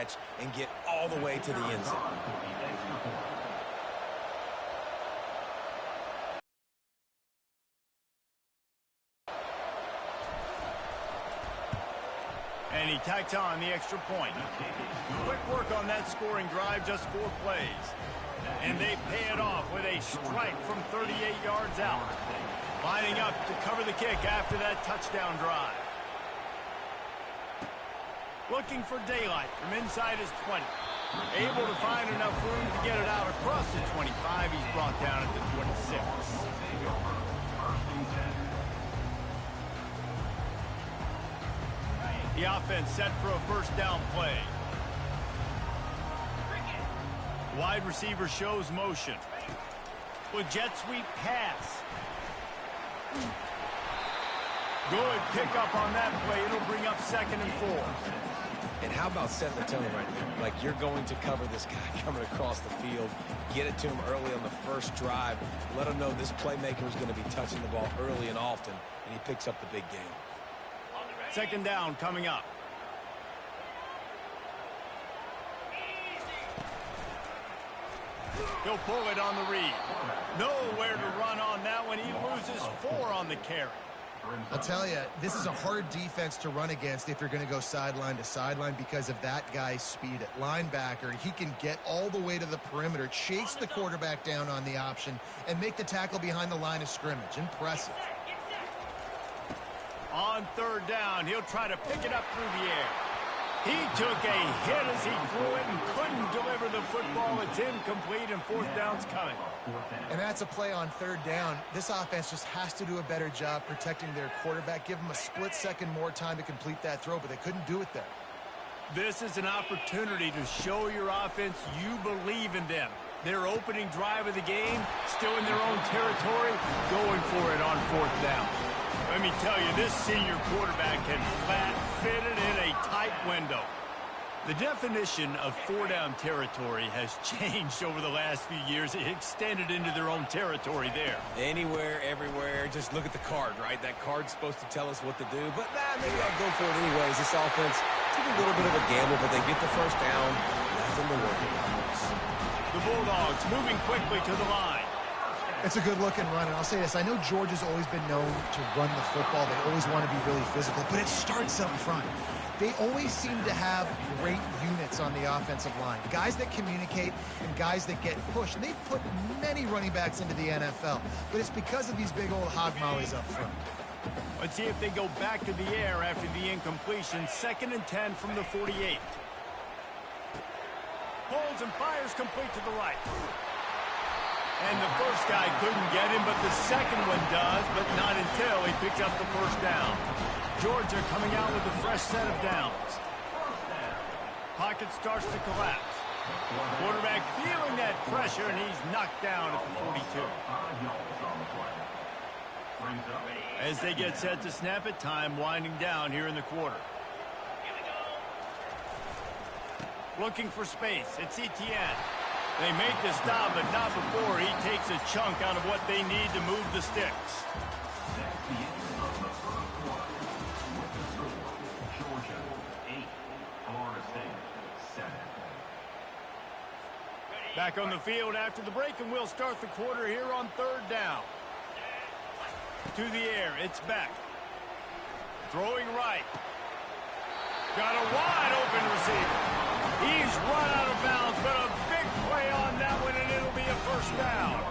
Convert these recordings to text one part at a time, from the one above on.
catch and get all the way to the end zone. And he tacks on the extra point. Quick work on that scoring drive, just 4 plays. And they pay it off with a strike from 38 yards out. Lining up to cover the kick after that touchdown drive. Looking for daylight from inside his 20. Able to find enough room to get it out across the 25. He's brought down at the 26. The offense set for a first down play. Wide receiver shows motion. With jet sweep pass. Good pickup on that play. It'll bring up 2nd and 4. And how about setting the tone right there? Like, you're going to cover this guy coming across the field. Get it to him early on the first drive. Let him know this playmaker is going to be touching the ball early and often, and he picks up the big game. 2nd down coming up. He'll pull it on the read. Nowhere to run on that one. He loses 4 on the carry. I'll tell you, this is a hard defense to run against if you're going to go sideline to sideline because of that guy's speed at linebacker. He can get all the way to the perimeter, chase the quarterback down on the option, and make the tackle behind the line of scrimmage. Impressive. On 3rd down, he'll try to pick it up through the air. He took a hit as he threw it and couldn't deliver the football. It's incomplete, and 4th down's coming. And that's a play on 3rd down. This offense just has to do a better job protecting their quarterback. Give them a split second more time to complete that throw, but they couldn't do it there. This is an opportunity to show your offense you believe in them. Their opening drive of the game, still in their own territory, going for it on 4th down. Let me tell you, this senior quarterback can flat fit it in a tight window. The definition of 4-down territory has changed over the last few years. It extended into their own territory there. Anywhere, everywhere, just look at the card, right? That card's supposed to tell us what to do, but maybe I'll go for it anyways. This offense took a little bit of a gamble, but they get the first down. Nothing to worry about. The Bulldogs moving quickly to the line. It's a good-looking run, and I'll say this. I know Georgia's always been known to run the football. They always want to be really physical, but it starts up front. They always seem to have great units on the offensive line, guys that communicate and guys that get pushed. And they've put many running backs into the NFL, but it's because of these big old hog mollies up front. Let's see if they go back to the air after the incompletion. 2nd and 10 from the 48. Pulls and fires complete to the right. And the first guy couldn't get him, but the second one does, but not until he picks up the first down. Georgia coming out with a fresh set of downs. Pocket starts to collapse. Quarterback feeling that pressure, and he's knocked down at the 42. As they get set to snap it, time winding down here in the quarter. Looking for space. It's Etienne. They make the stop, but not before he takes a chunk out of what they need to move the sticks. Back on the field after the break, and we'll start the quarter here on 3rd down. To the air, it's back. Throwing right. Got a wide open receiver. He's run out of bounds, but a big play on that one, and it'll be a first down.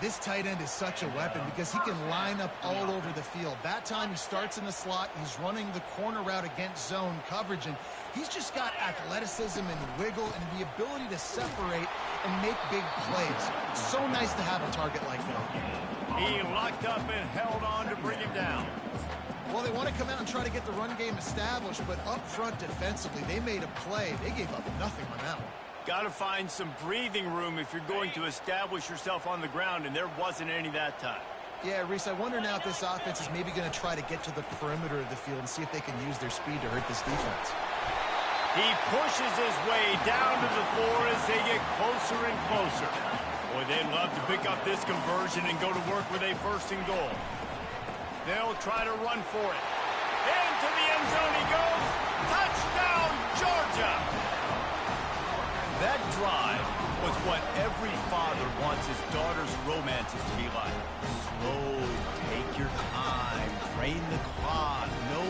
This tight end is such a weapon because he can line up all over the field. That time he starts in the slot. He's running the corner route against zone coverage, and he's just got athleticism and wiggle and the ability to separate and make big plays. It's so nice to have a target like that. He locked up and held on to bring him down. Well, they want to come out and try to get the run game established, but up front defensively, they made a play. They gave up nothing on that one. Got to find some breathing room if you're going to establish yourself on the ground, and there wasn't any that time. Yeah, Reese, I wonder now if this offense is maybe going to try to get to the perimeter of the field and see if they can use their speed to hurt this defense. He pushes his way down to the floor as they get closer and closer. Boy, they'd love to pick up this conversion and go to work with a 1st and goal. They'll try to run for it. Into the end zone he goes. Touchdown, Georgia! That drive was what every father wants his daughter's romances to be like. Slow, take your time, drain the clock, no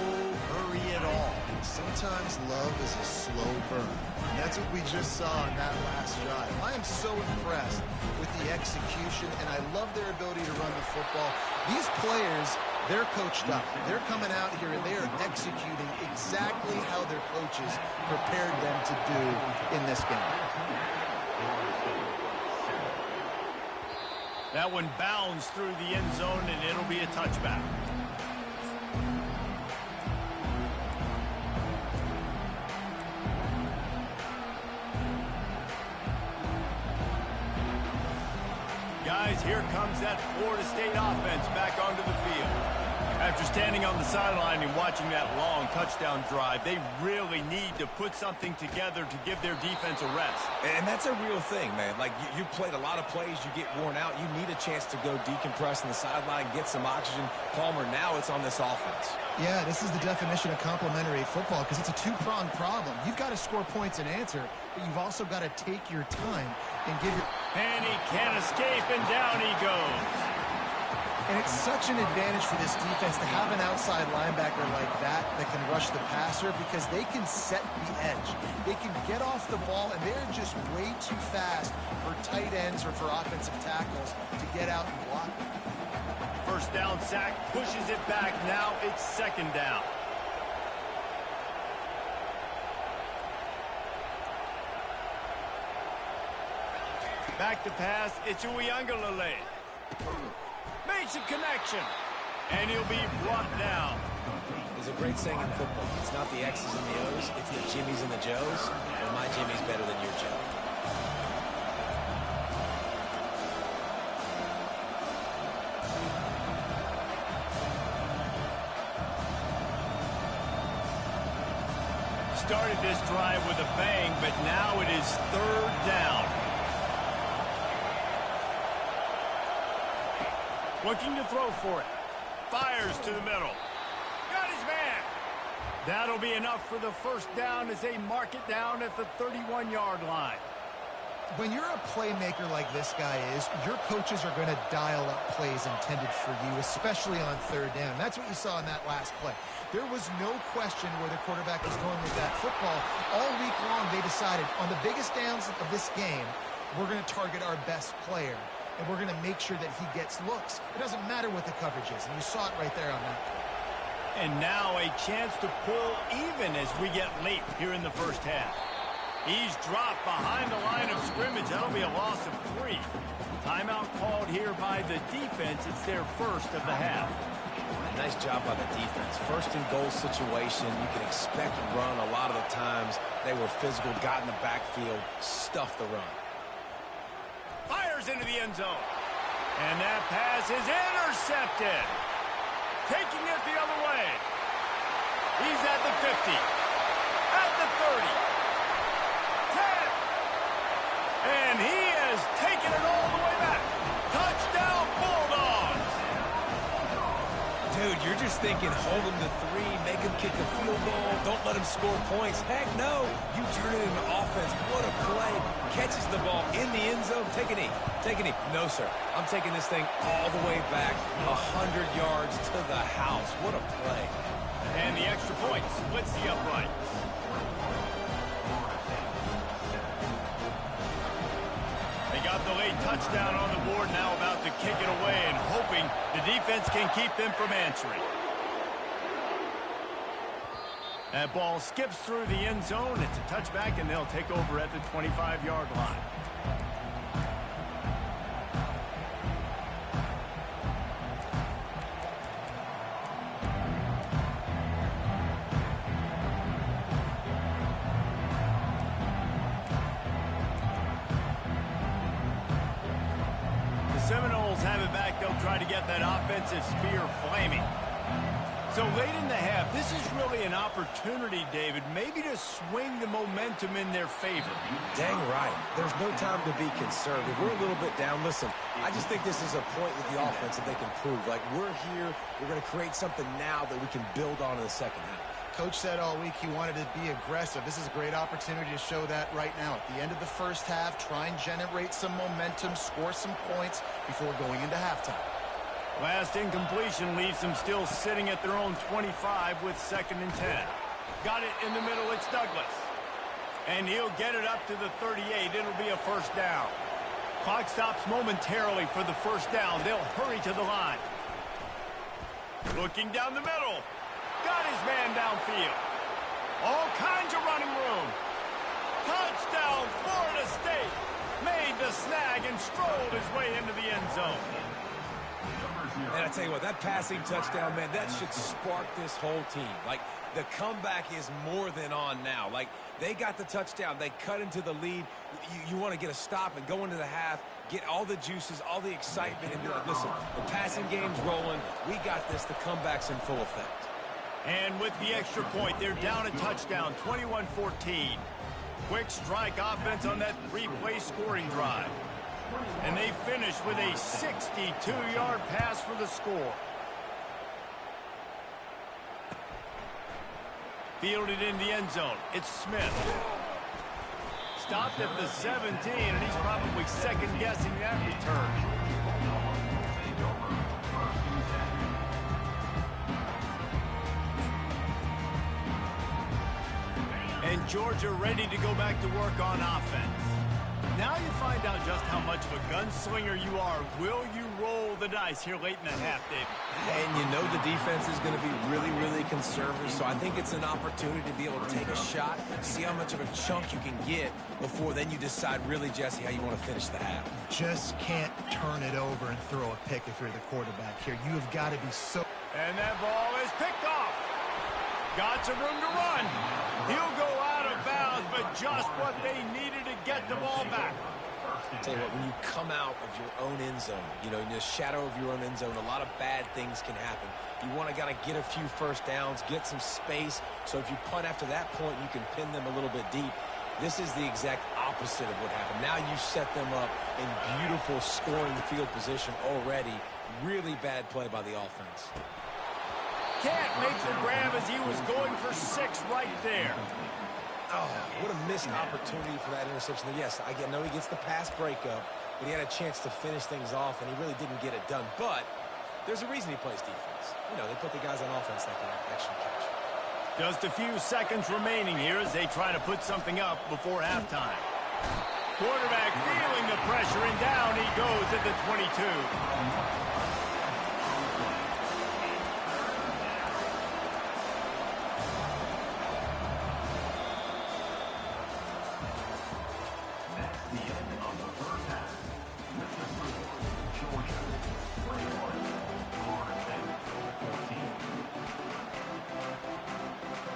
hurry at all. Sometimes love is a slow burn. And that's what we just saw in that last drive. I am so impressed with the execution, and I love their ability to run the football. These players, they're coached up. They're coming out here, and they are executing exactly how their coaches prepared them to do in this game. That one bounds through the end zone, and it'll be a touchback. Guys, here comes that Florida State offense back onto the field. After standing on the sideline and watching that long touchdown drive, they really need to put something together to give their defense a rest. And that's a real thing, man. Like, you played a lot of plays, you get worn out. You need a chance to go decompress on the sideline, get some oxygen. Palmer, now it's on this offense. Yeah, this is the definition of complementary football because it's a two-pronged problem. You've got to score points and answer, but you've also got to take your time and give your... And he can't escape, and down he goes. And it's such an advantage for this defense to have an outside linebacker like that can rush the passer because they can set the edge. They can get off the ball, and they're just way too fast for tight ends or for offensive tackles to get out and block. First down sack, pushes it back. Now it's second down. Back to pass, it's Uiagalelei. Makes a connection, and he'll be brought down. There's a great saying in football. It's not the X's and the O's, it's the Jimmies and the Joes. Well, my Jimmy's better than your Joe. Started this drive with a bang, but now it is third down. Looking to throw for it. Fires to the middle. Got his man. That'll be enough for the first down as they mark it down at the 31-yard line. When you're a playmaker like this guy is, your coaches are going to dial up plays intended for you, especially on third down. That's what you saw in that last play. There was no question where the quarterback was going with that football. All week long, they decided on the biggest downs of this game, we're going to target our best player. And we're going to make sure that he gets looks. It doesn't matter what the coverage is, and you saw it right there on that play. And now a chance to pull even as we get late here in the first half. He's dropped behind the line of scrimmage. That'll be a loss of 3. Timeout called here by the defense. It's their first of the half. Nice job by the defense. First and goal situation. You can expect a run a lot of the times. They were physical, got in the backfield, stuffed the run. Fires into the end zone. And that pass is intercepted. Taking it the other way. He's at the 50. At the 30. 10. And he has taken it all the way back. Touchdown Bulldogs. Dude, you're just thinking hold him to 3, make him kick a field goal, don't let him score points. Heck no. You turn it into offense. What a play. Catches the ball in the end zone. Take a knee. Take a knee. No, sir. I'm taking this thing all the way back 100 yards to the house. What a play. And the extra point splits the uprights. They got the late touchdown on the board, now about to kick it away and hoping the defense can keep them from answering. That ball skips through the end zone. It's a touchback, and they'll take over at the 25-yard line. Seminoles have it back. They'll try to get that offensive spear flaming. So late in the half, this is really an opportunity, David, maybe to swing the momentum in their favor. Dang right. There's no time to be conservative. We're a little bit down. Listen, I just think this is a point with the offense that they can prove. Like, we're here. We're going to create something now that we can build on in the second half. Coach said all week he wanted to be aggressive. This is a great opportunity to show that right now. At the end of the first half, try and generate some momentum, score some points before going into halftime. Last incompletion leaves them still sitting at their own 25 with 2nd and 10. Got it in the middle. It's Douglas. And he'll get it up to the 38. It'll be a first down. Clock stops momentarily for the first down. They'll hurry to the line. Looking down the middle. Got his man downfield. All kinds of running room. Touchdown, Florida State. Made the snag and strolled his way into the end zone. And I tell you what, that passing touchdown, man, that should spark this whole team. Like, the comeback is more than on now. Like, they got the touchdown. They cut into the lead. You want to get a stop and go into the half, get all the juices, all the excitement, and be like, listen, the passing game's rolling. We got this. The comeback's in full effect. And with the extra point, they're down a touchdown, 21-14. Quick strike offense on that 3-play scoring drive. And they finish with a 62-yard pass for the score. Fielded in the end zone. It's Smith. Stopped at the 17, and he's probably second-guessing that return. And Georgia ready to go back to work on offense. Now you find out just how much of a gunslinger you are. Will you roll the dice here late in the half, David? And you know the defense is going to be really, really conservative, so I think it's an opportunity to be able to take a shot, see how much of a chunk you can get before then you decide really, Jesse, how you want to finish the half. Just can't turn it over and throw a pick if you're the quarterback here. You have got to be so... And that ball is picked off. Got some room to run. He'll go out of bounds, but just what they needed to get the ball back. I'll tell you what, when you come out of your own end zone, you know, in the shadow of your own end zone, a lot of bad things can happen. You want to kind of get a few first downs, get some space, so if you punt after that point, you can pin them a little bit deep. This is the exact opposite of what happened. Now you set them up in beautiful scoring field position already. Really bad play by the offense. Can't make the grab as he was going for 6 right there. Oh, what a missed opportunity for that interception. Yes, I know he gets the pass breakup, but he had a chance to finish things off, and he really didn't get it done. But there's a reason he plays defense. You know, they put the guys on offense that can actually catch. Just a few seconds remaining here as they try to put something up before halftime. Quarterback feeling the pressure, and down he goes at the 22.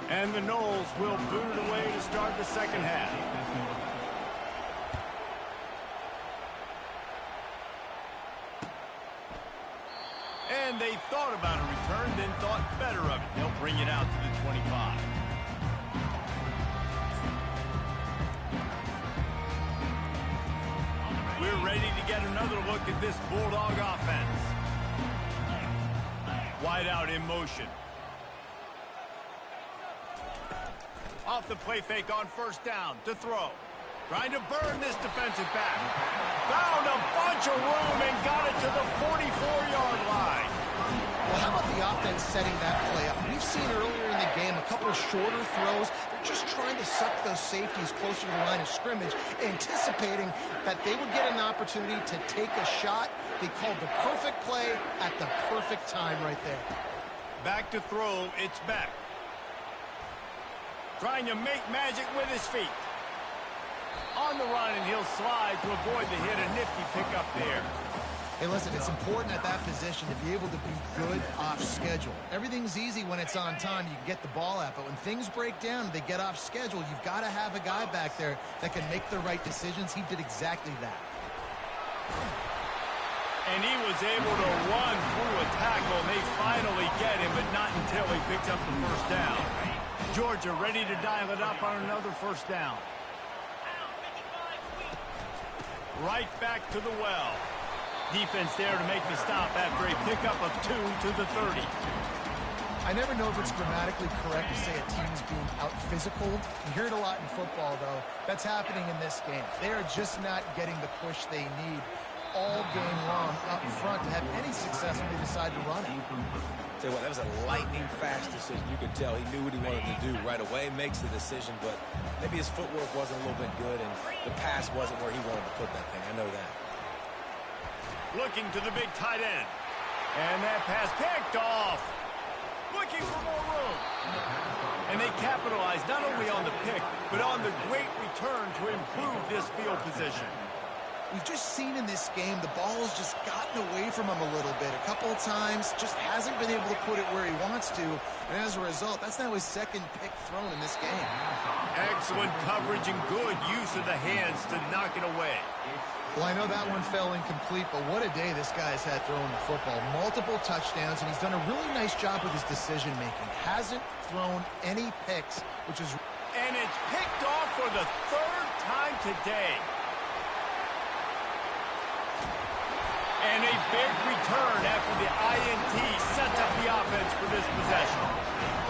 And the Noles will boot it away to start the second half. And they thought about a return, then thought better of it. They'll bring it out to the 25. We're ready to get another look at this Bulldog offense. Wide out in motion. Off the play fake on first down to throw. Trying to burn this defensive back. Found a bunch of room and got it to the 44-yard line. Well, how about the offense setting that play up? We've seen earlier in the game a couple of shorter throws. They're just trying to suck those safeties closer to the line of scrimmage, anticipating that they would get an opportunity to take a shot. They called the perfect play at the perfect time right there. Back to throw, it's Beck. Trying to make magic with his feet. On the run, and he'll slide to avoid the hit. A nifty pickup there. Hey, listen, it's important at that position to be able to be good off schedule. Everything's easy when it's on time. You can get the ball out. But when things break down, they get off schedule, you've got to have a guy back there that can make the right decisions. He did exactly that. And he was able to run through a tackle, and they finally get him, but not until he picks up the first down. Georgia ready to dial it up on another first down. Right back to the well. Defense there to make the stop after a pickup of 2 to the 30. I never know if it's grammatically correct to say a team's being out-physical. You hear it a lot in football, though. That's happening in this game. They are just not getting the push they need all game long up front to have any success when they decide to run it. Tell you what, that was a lightning-fast decision. You could tell he knew what he wanted to do right away, makes the decision, but maybe his footwork wasn't a little bit good, and the pass wasn't where he wanted to put that thing. I know that. Looking to the big tight end. And that pass picked off. Looking for more room. And they capitalized not only on the pick, but on the great return to improve this field position. We've just seen in this game the ball's just gotten away from him a little bit. A couple of times, just hasn't been able to put it where he wants to. And as a result, that's now his second pick thrown in this game. Excellent coverage and good use of the hands to knock it away. Well, I know that one fell incomplete, but what a day this guy's had throwing the football. Multiple touchdowns, and he's done a really nice job with his decision-making. Hasn't thrown any picks, which is... And it's picked off for the third time today. And a big return after the INT sets up the offense for this possession.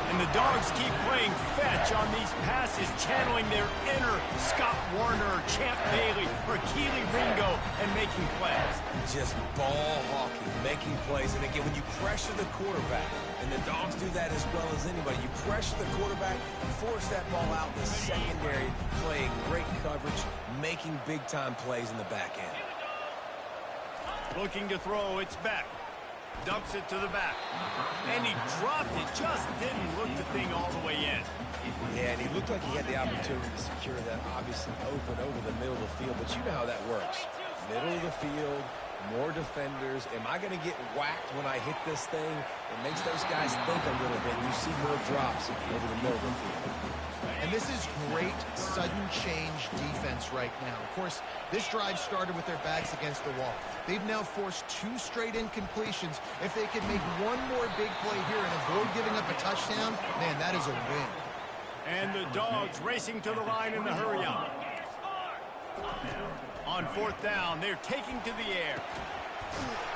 And the Dogs keep playing fetch on these passes, channeling their inner Scott Warner, Champ Bailey, or Keely Ringo, and making plays. Just ball hawking, making plays. And again, when you pressure the quarterback, and the Dogs do that as well as anybody, you pressure the quarterback, force that ball out in the secondary, playing great coverage, making big-time plays in the back end. Looking to throw, it's back. Dumps it to the back. And he dropped it, just didn't look the thing all the way in. Yeah, and he looked like he had the opportunity to secure that, obviously open over the middle of the field, but you know how that works. Middle of the field, more defenders. Am I going to get whacked when I hit this thing? It makes those guys think a little bit. You see more drops over the middle of the field. And this is great sudden change defense right now. Of course, this drive started with their backs against the wall. They've now forced 2 straight incompletions. If they can make one more big play here and avoid giving up a touchdown, man, that is a win. And the Dogs racing to the line in the hurry-up. On 4th down, they're taking to the air.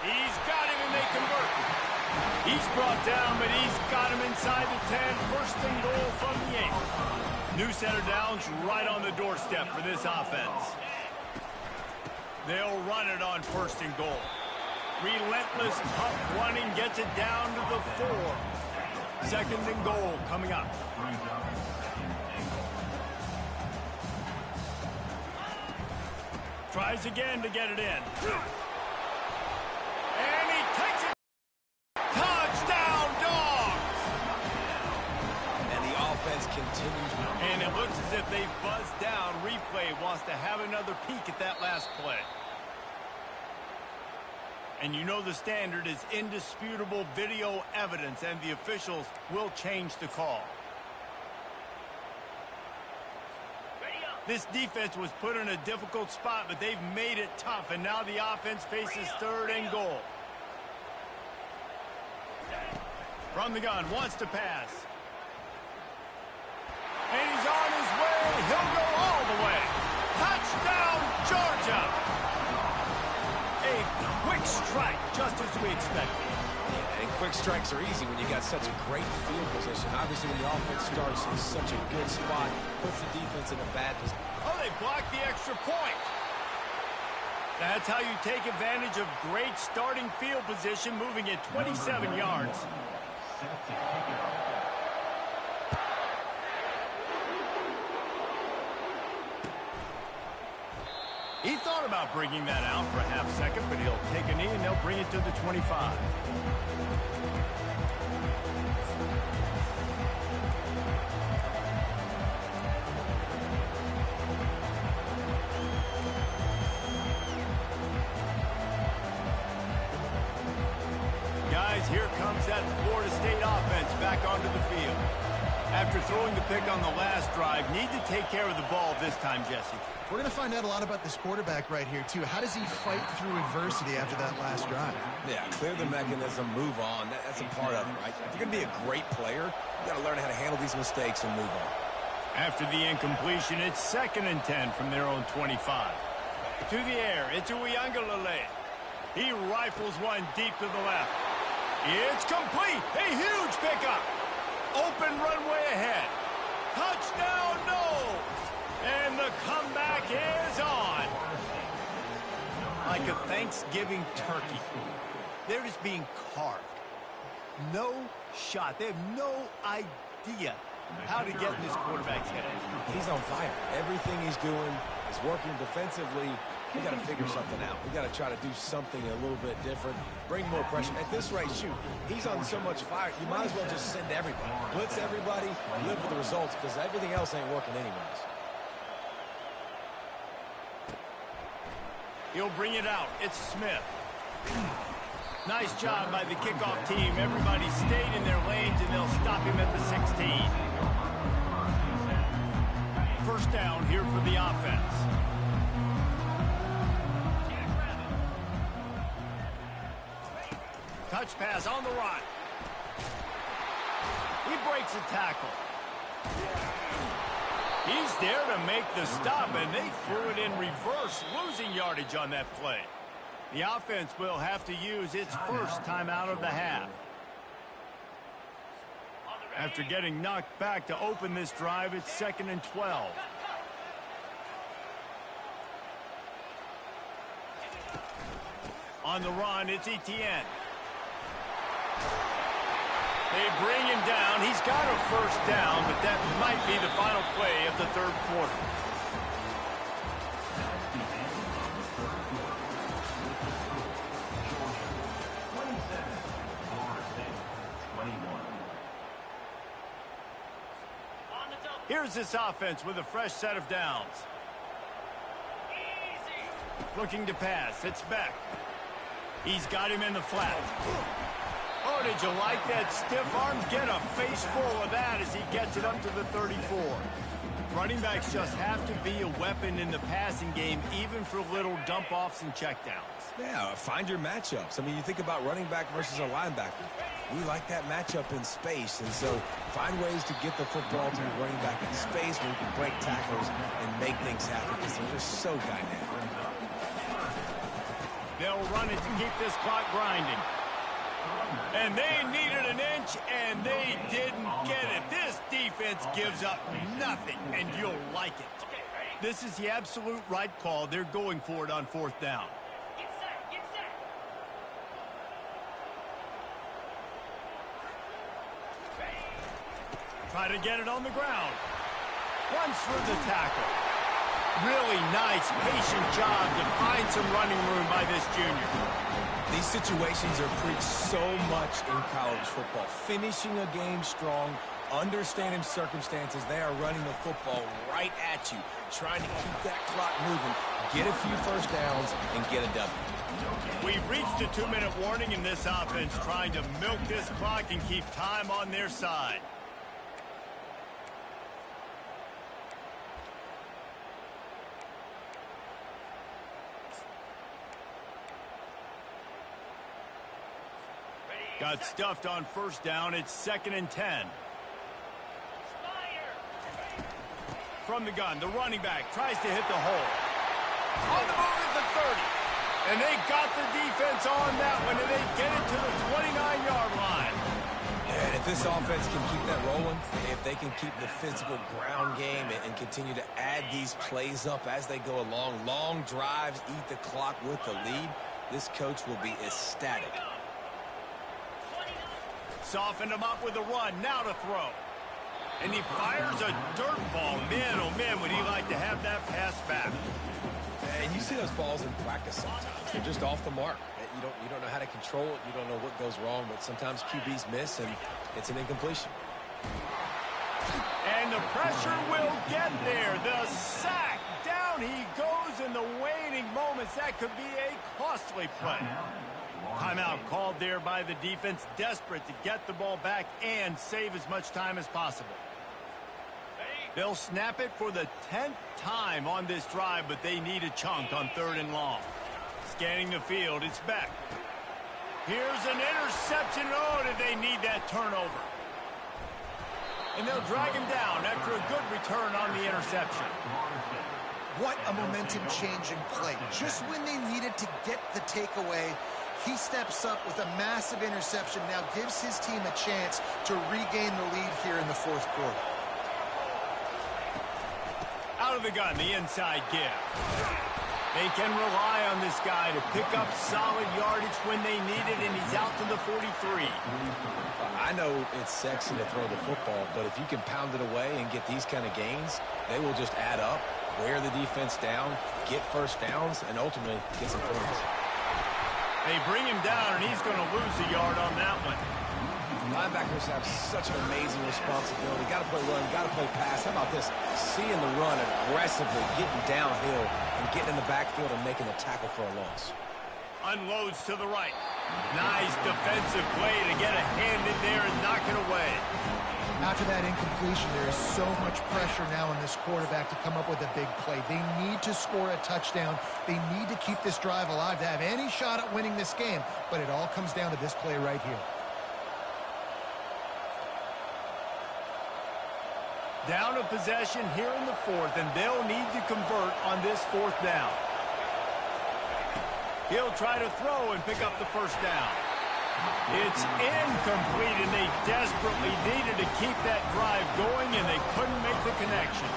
He's got him, and they convert. He's brought down, but he's got him inside the 10. First and goal from the 8. New set of downs right on the doorstep for this offense. They'll run it on 1st and goal. Relentless, tough running gets it down to the 4. 2nd and goal coming up. Tries again to get it in. And he takes it. Touchdown, Dogs! And the offense continues. And it looks as if they've buzzed down. Replay wants to have another peek at that last play. And you know the standard is indisputable video evidence, and the officials will change the call. This defense was put in a difficult spot, but they've made it tough, and now the offense faces 3rd and goal. From the gun, wants to pass. And he's on his way. He'll go all the way. Touchdown, Georgia! A quick strike, just as we expected. And quick strikes are easy when you got such a great field position. Obviously, when the offense starts in such a good spot, puts the defense in a bad position. Oh, they blocked the extra point. That's how you take advantage of great starting field position, moving it 27 yards. He thought about bringing that out for a half second, but he'll take a knee and they'll bring it to the 25. Guys, here comes that Florida State offense back onto the field. After throwing the pick on the last drive, need to take care of the ball this time, Jesse. We're going to find out a lot about this quarterback right here, too. How does he fight through adversity after that last drive? Yeah, clear the mechanism, move on. That's a part of it, right? If you're going to be a great player, you got to learn how to handle these mistakes and move on. After the incompletion, it's 2nd and 10 from their own 25. To the air, it's Uiagalelei. He rifles one deep to the left. It's complete. A huge pickup. Open runway ahead. Touchdown, no. And the comeback is on. Like a Thanksgiving turkey. They're just being carved. No shot. They have no idea how to get in this quarterback's head. He's on fire. Everything he's doing is working defensively. We got to figure something out. We got to try to do something a little bit different. Bring more pressure. At this rate, shoot, he's on so much fire, you might as well just send everybody. Blitz everybody, live with the results, because everything else ain't working anyways. He'll bring it out. It's Smith. Nice job by the kickoff team. Everybody stayed in their lanes, and they'll stop him at the 16. First down here for the offense. Touch pass on the run. He breaks a tackle. He's there to make the stop, and they threw it in reverse, losing yardage on that play. The offense will have to use its first timeout of the half. After getting knocked back to open this drive, it's 2nd and 12. On the run, it's Etienne. They bring him down. He's got a first down, but that might be the final play of the third quarter. Here's this offense with a fresh set of downs. Looking to pass. It's Beck. He's got him in the flat. Oh, did you like that stiff arm? Get a face full of that as he gets it up to the 34. Running backs just have to be a weapon in the passing game, even for little dump-offs and checkdowns. Yeah, find your matchups. I mean, you think about running back versus a linebacker. We like that matchup in space, and so find ways to get the football to the running back in space where you can break tackles and make things happen because they're just so dynamic. They'll run it to keep this clock grinding. And they needed an inch, and they didn't get it. This defense gives up nothing, and you'll like it. This is the absolute right call. They're going for it on 4th down. Get set. Try to get it on the ground. Runs through the tackle. Really nice, patient job to find some running room by this junior. These situations are preached so much in college football. Finishing a game strong, understanding circumstances. They are running the football right at you, trying to keep that clock moving, get a few first downs, and get a W. We've reached a 2-minute warning in this offense, trying to milk this clock and keep time on their side. Got stuffed on first down. It's 2nd and 10. From the gun, the running back tries to hit the hole. On the move at the 30. And they got the defense on that one, and they get it to the 29-yard line. And if this offense can keep that rolling, if they can keep the physical ground game and continue to add these plays up as they go along, long drives, eat the clock with the lead, this coach will be ecstatic. Softened him up with a run, now to throw. And he fires a dirt ball. Man, oh man, would he like to have that pass back. And you see those balls in practice sometimes. They're just off the mark. You don't know how to control it. You don't know what goes wrong, but sometimes QBs miss, and it's an incompletion. And the pressure will get there. The sack. Down he goes in the waning moments. That could be a costly play. Timeout called there by the defense, desperate to get the ball back and save as much time as possible. They'll snap it for the 10th time on this drive, but they need a chunk on 3rd and long. Scanning the field, it's Beck. Here's an interception. Oh, did they need that turnover? And they'll drag him down after a good return on the interception. What a momentum-changing play. Just when they needed to get the takeaway, He steps up with a massive interception, now gives his team a chance to regain the lead here in the fourth quarter. Out of the gun, the inside give. They can rely on this guy to pick up solid yardage when they need it, and he's out to the 43. I know it's sexy to throw the football, but if you can pound it away and get these kind of gains, they will just add up, wear the defense down, get first downs, and ultimately get some points. They bring him down, and he's going to lose a yard on that one. Linebackers have such an amazing responsibility. Got to play run, got to play pass. How about this? Seeing the run aggressively, getting downhill, and getting in the backfield and making the tackle for a loss. Unloads to the right. Nice defensive play to get a hand in there and knock it away. After that incompletion, there is so much pressure now on this quarterback to come up with a big play. They need to score a touchdown. They need to keep this drive alive to have any shot at winning this game. But it all comes down to this play right here. Down a possession here in the fourth, and they'll need to convert on this fourth down. He'll try to throw and pick up the first down. It's incomplete, and they desperately needed to keep that drive going, and they couldn't make the connection.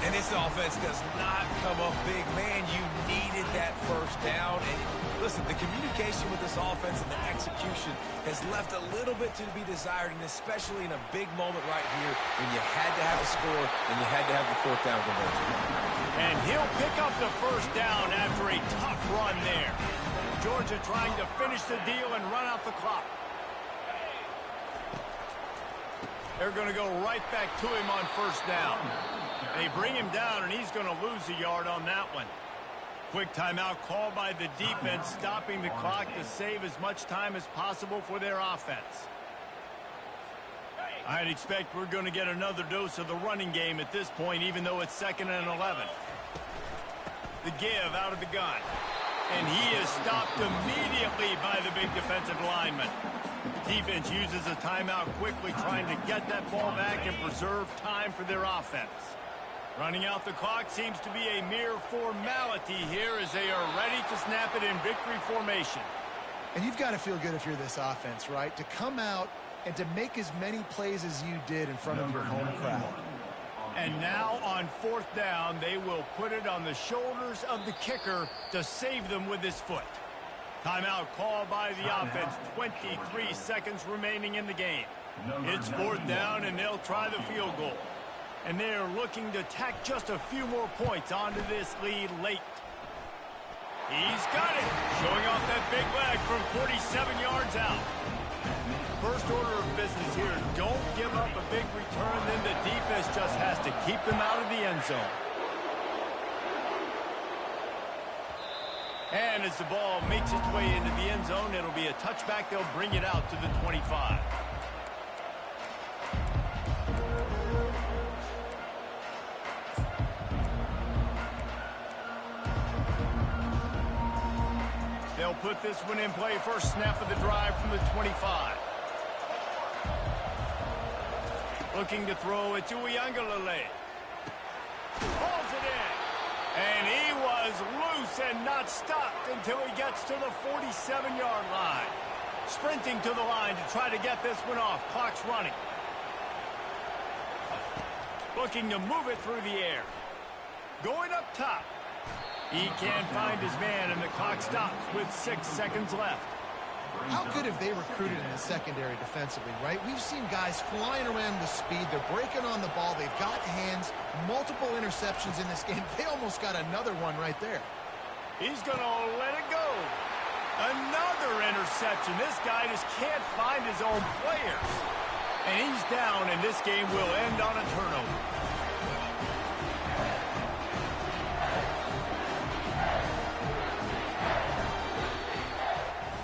And this offense does not come up big. Man, you needed that first down. And listen, the communication with this offense and the execution has left a little bit to be desired, and especially in a big moment right here when you had to have a score and you had to have the fourth down conversion. And he'll pick up the first down after a tough run there. Georgia trying to finish the deal and run out the clock. They're going to go right back to him on first down. They bring him down, and he's going to lose a yard on that one. Quick timeout called by the defense, stopping the clock to save as much time as possible for their offense. I'd expect we're going to get another dose of the running game at this point, even though it's 2nd and 11. The give out of the gun. And he is stopped immediately by the big defensive lineman. Defense uses a timeout quickly, trying to get that ball back and preserve time for their offense. Running out the clock seems to be a mere formality here as they are ready to snap it in victory formation. And you've got to feel good if you're this offense, right? To come out and to make as many plays as you did in front of your home crowd. And now on fourth down, they will put it on the shoulders of the kicker to save them with his foot. Timeout called by the offense. 23 seconds remaining in the game. It's fourth down, and they'll try the field goal. And they're looking to tack just a few more points onto this lead late. He's got it. Showing off that big leg from 47 yards out. First order of business here, don't give up a big return, then the defense just has to keep them out of the end zone. And as the ball makes its way into the end zone, it'll be a touchback. They'll bring it out to the 25. They'll put this one in play. First snap of the drive from the 25. Looking to throw it to Ncaa. Pulls it in. And he was loose and not stopped until he gets to the 47-yard line. Sprinting to the line to try to get this one off. Clock's running. Looking to move it through the air. Going up top. He can't find his man, and the clock stops with 6 seconds left. How good have they recruited in the secondary defensively, right? We've seen guys flying around with speed. They're breaking on the ball. They've got hands. Multiple interceptions in this game. They almost got another one right there. He's going to let it go. Another interception. This guy just can't find his own players. And he's down, and this game will end on a turnover.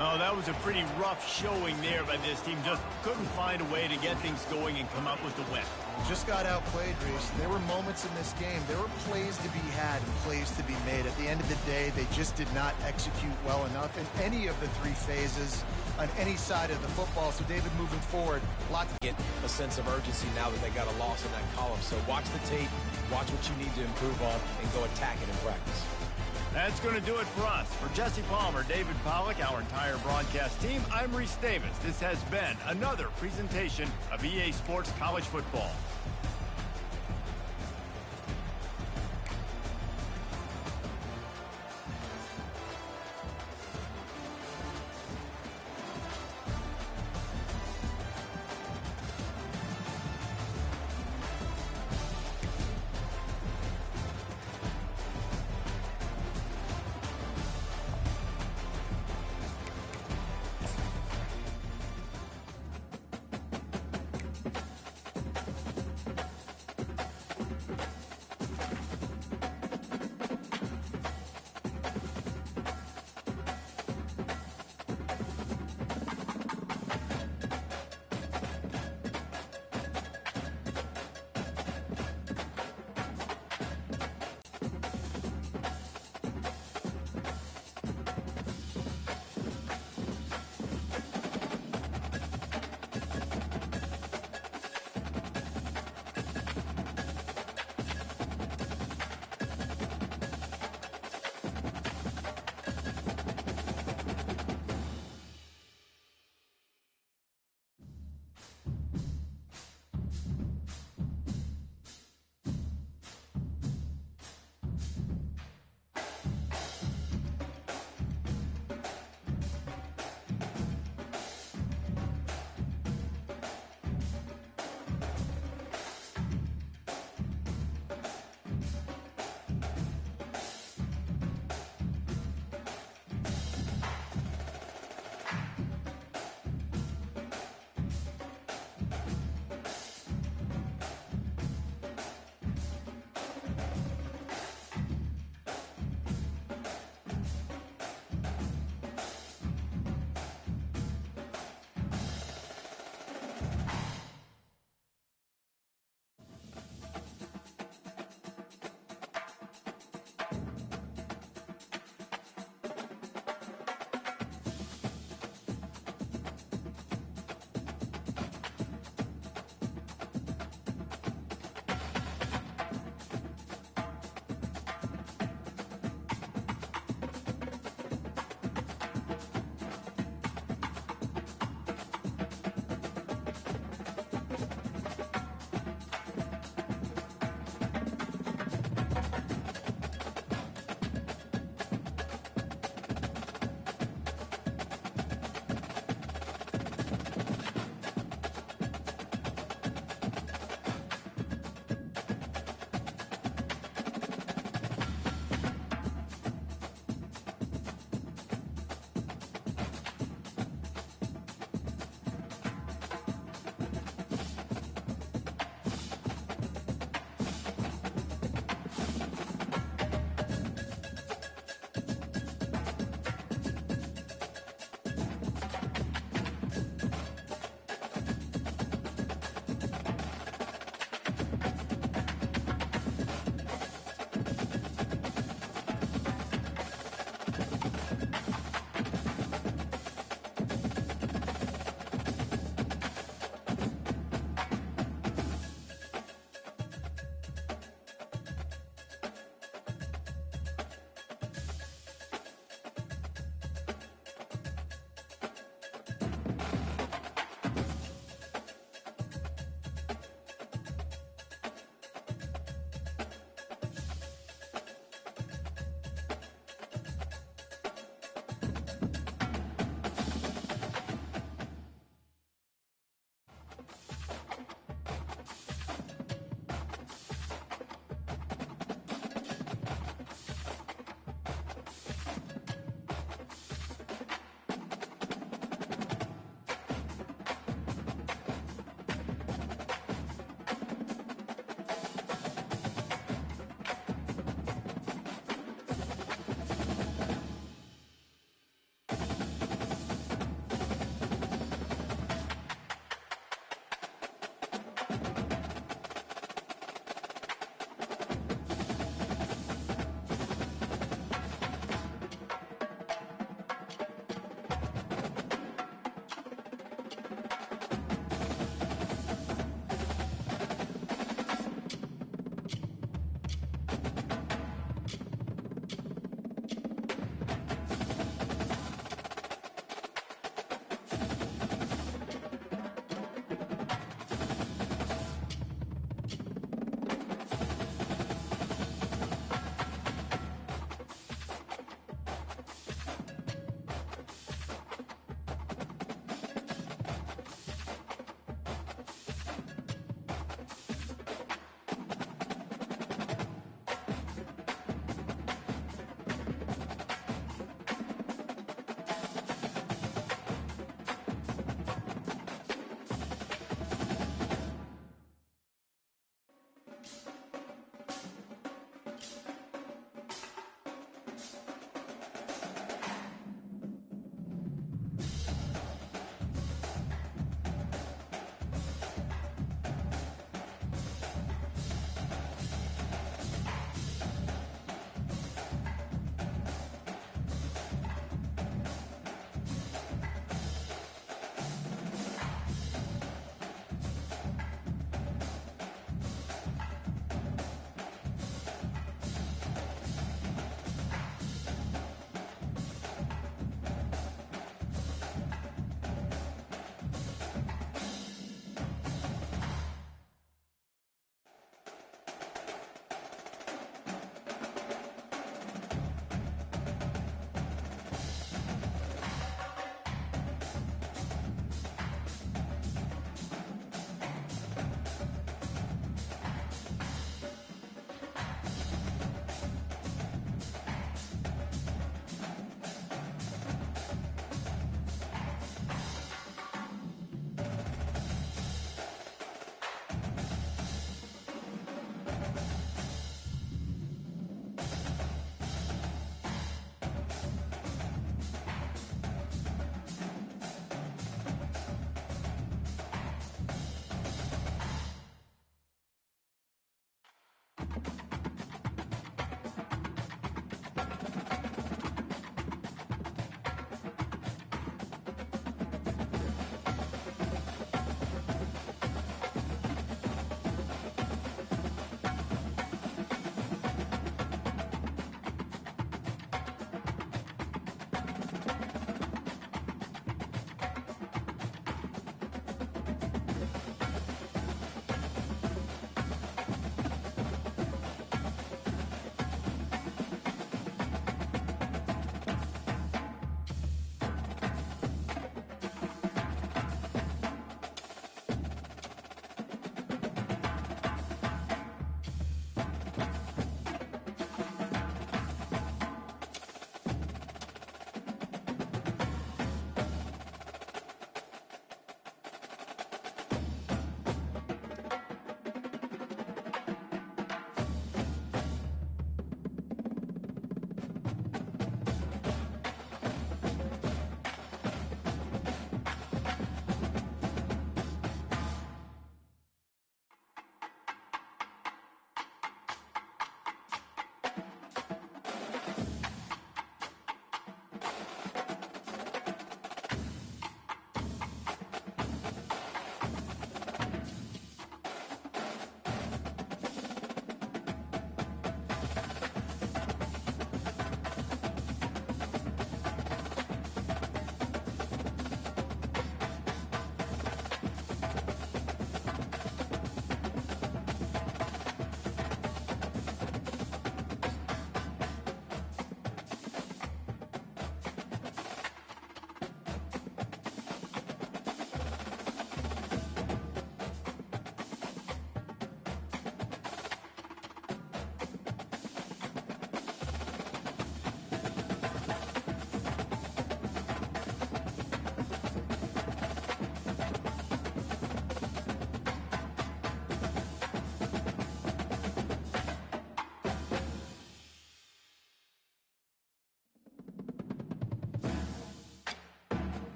Oh, that was a pretty rough showing there by this team. Just couldn't find a way to get things going and come up with the win. Just got outplayed, Reese. There were moments in this game. There were plays to be had and plays to be made. At the end of the day, they just did not execute well enough in any of the three phases on any side of the football. So, David, moving forward, lots to get a sense of urgency now that they got a loss in that column. So watch the tape, watch what you need to improve on, and go attack it in practice. That's going to do it for us. For Jesse Palmer, David Pollack, our entire broadcast team, I'm Reese Davis. This has been another presentation of EA Sports College Football.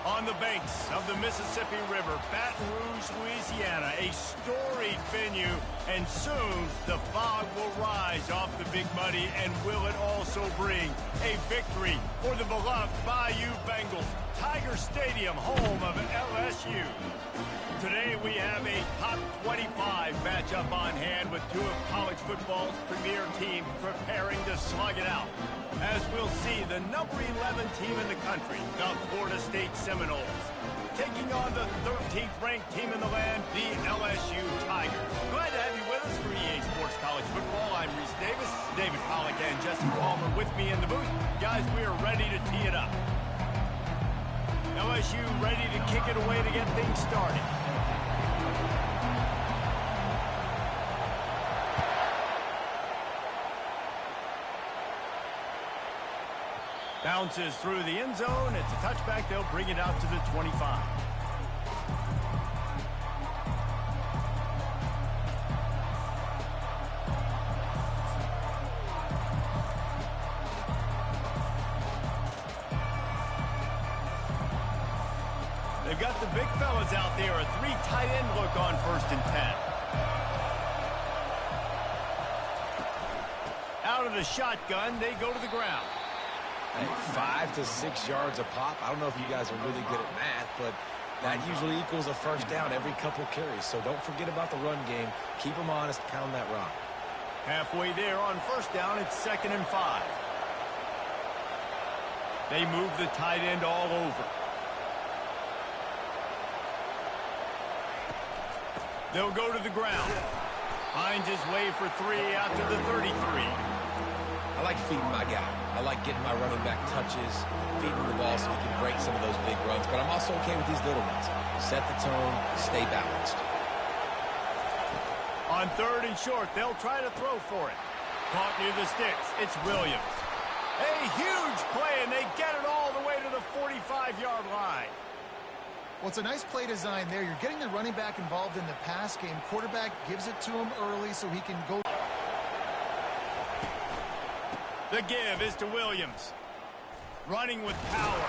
On the banks of the Mississippi River, Baton Rouge, Louisiana, a storied venue, and soon the fog will rise off the Big Muddy, and will it also bring a victory for the beloved Bayou Bengals, Tiger Stadium, home of LSU. Today we have a top 25 matchup on hand with two of college football's premier teams preparing to slug it out. As we'll see, the number 11 team in the country, the Florida State Seminoles, taking on the 13th ranked team in the land, the LSU Tigers. Glad to have you with us for EA Sports College Football. I'm Reese Davis, David Pollack and Jesse Palmer with me in the booth. Guys, we are ready to tee it up. LSU ready to kick it away to get things started. Bounces through the end zone. It's a touchback. They'll bring it out to the 25. They've got the big fellas out there. A three tight end look on 1st and 10. Out of the shotgun, they go to the ground. Hey, 5 to 6 yards a pop. I don't know if you guys are really good at math, but that usually equals a first down every couple carries. So don't forget about the run game. Keep them honest. Pound that rock. Halfway there on 1st down, it's 2nd and 5. They move the tight end all over. They'll go to the ground. Finds his way for 3 out to the 33. I like feeding my guy. I like getting my running back touches, feeding the ball so he can break some of those big runs. But I'm also okay with these little ones. Set the tone, stay balanced. On 3rd and short, they'll try to throw for it. Caught near the sticks. It's Williams. A huge play, and they get it all the way to the 45-yard line. Well, it's a nice play design there. You're getting the running back involved in the pass game. Quarterback gives it to him early so he can go. The give is to Williams. Running with power.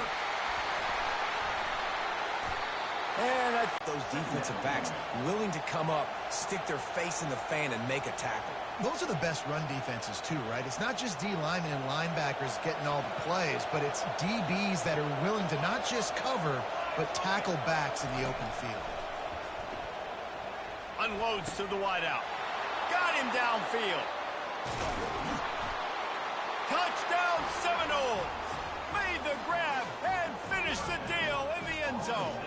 And I think those defensive backs willing to come up, stick their face in the fan, and make a tackle. Those are the best run defenses, too, right? It's not just D linemen and linebackers getting all the plays, but it's DBs that are willing to not just cover, but tackle backs in the open field. Unloads to the wideout. Got him downfield. Touchdown Seminoles! Made the grab and finished the deal in the end zone.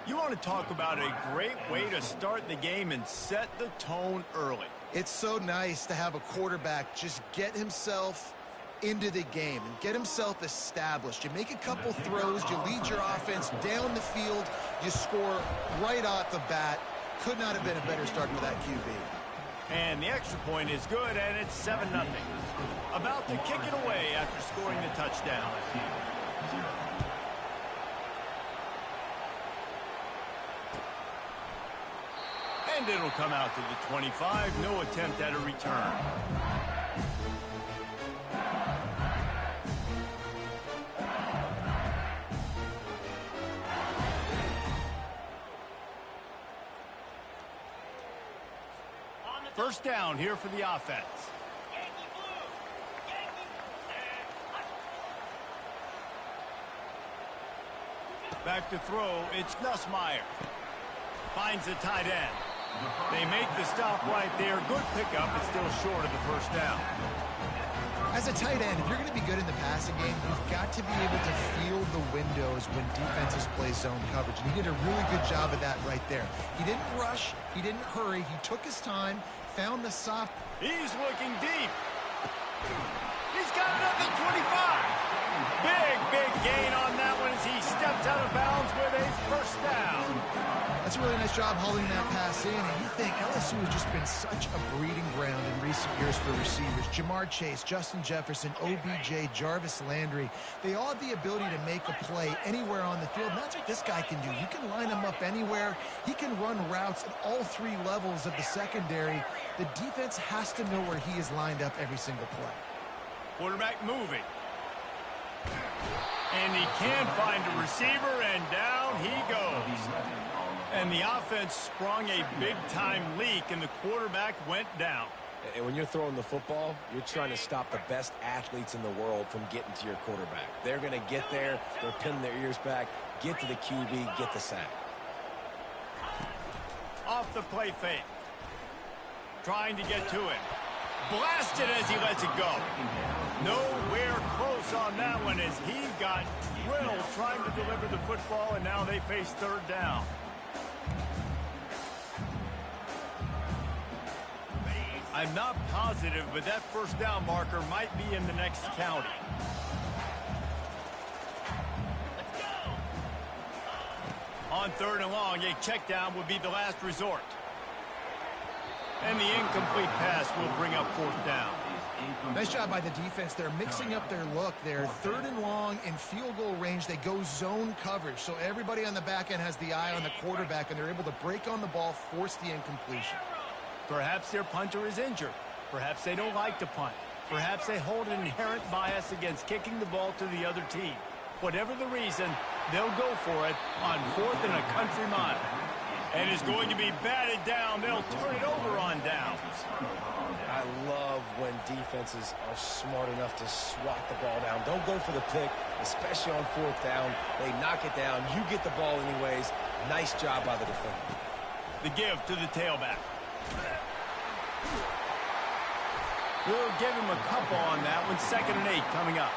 You want to talk about a great way to start the game and set the tone early. It's so nice to have a quarterback just get himself into the game and get himself established. You make a couple throws, you lead your offense down the field, you score right off the bat. Could not have been a better start for that QB. And the extra point is good, and it's 7-0. About to kick it away after scoring the touchdown. And it'll come out to the 25. No attempt at a return. First down here for the offense. Back to throw, it's Nussmeier. Finds the tight end. They make the stop right there. Good pickup, but still short of the first down. As a tight end, if you're going to be good in the passing game, you've got to be able to feel the windows when defenses play zone coverage. And he did a really good job of that right there. He didn't rush. He didn't hurry. He took his time, found the soft. He's looking deep. He's got it at the 25. Big gain on that one as he steps out of bounds with a first down. That's a really nice job holding that pass in. And you think LSU has just been such a breeding ground in recent years for receivers. Jamar Chase, Justin Jefferson, OBJ, Jarvis Landry. They all have the ability to make a play anywhere on the field. And that's what this guy can do. You can line him up anywhere. He can run routes at all three levels of the secondary. The defense has to know where he is lined up every single play. Quarterback moving. And he can find a receiver, and down he goes. And the offense sprung a big-time leak, and the quarterback went down. And when you're throwing the football, you're trying to stop the best athletes in the world from getting to your quarterback. They're going to get there. They're pinning their ears back, get to the QB, get the sack. Off the play fake. Trying to get to it. Blasted as he lets it go. Nowhere close on that one as he got drilled trying to deliver the football, and now they face third down. I'm not positive, but that first down marker might be in the next county. On third and long, a check down would be the last resort. And the incomplete pass will bring up fourth down. Nice job by the defense. They're mixing up their look. They're third and long in field goal range. They go zone coverage. So everybody on the back end has the eye on the quarterback, and they're able to break on the ball, force the incompletion. Perhaps their punter is injured. Perhaps they don't like to punt. Perhaps they hold an inherent bias against kicking the ball to the other team. Whatever the reason, they'll go for it on fourth and a country mile. And is going to be batted down. They'll turn it over on downs. I love when defenses are smart enough to swat the ball down. Don't go for the pick, especially on fourth down. They knock it down. You get the ball anyways. Nice job by the defender. The give to the tailback. We'll give him a couple on that one. 2nd and 8 coming up.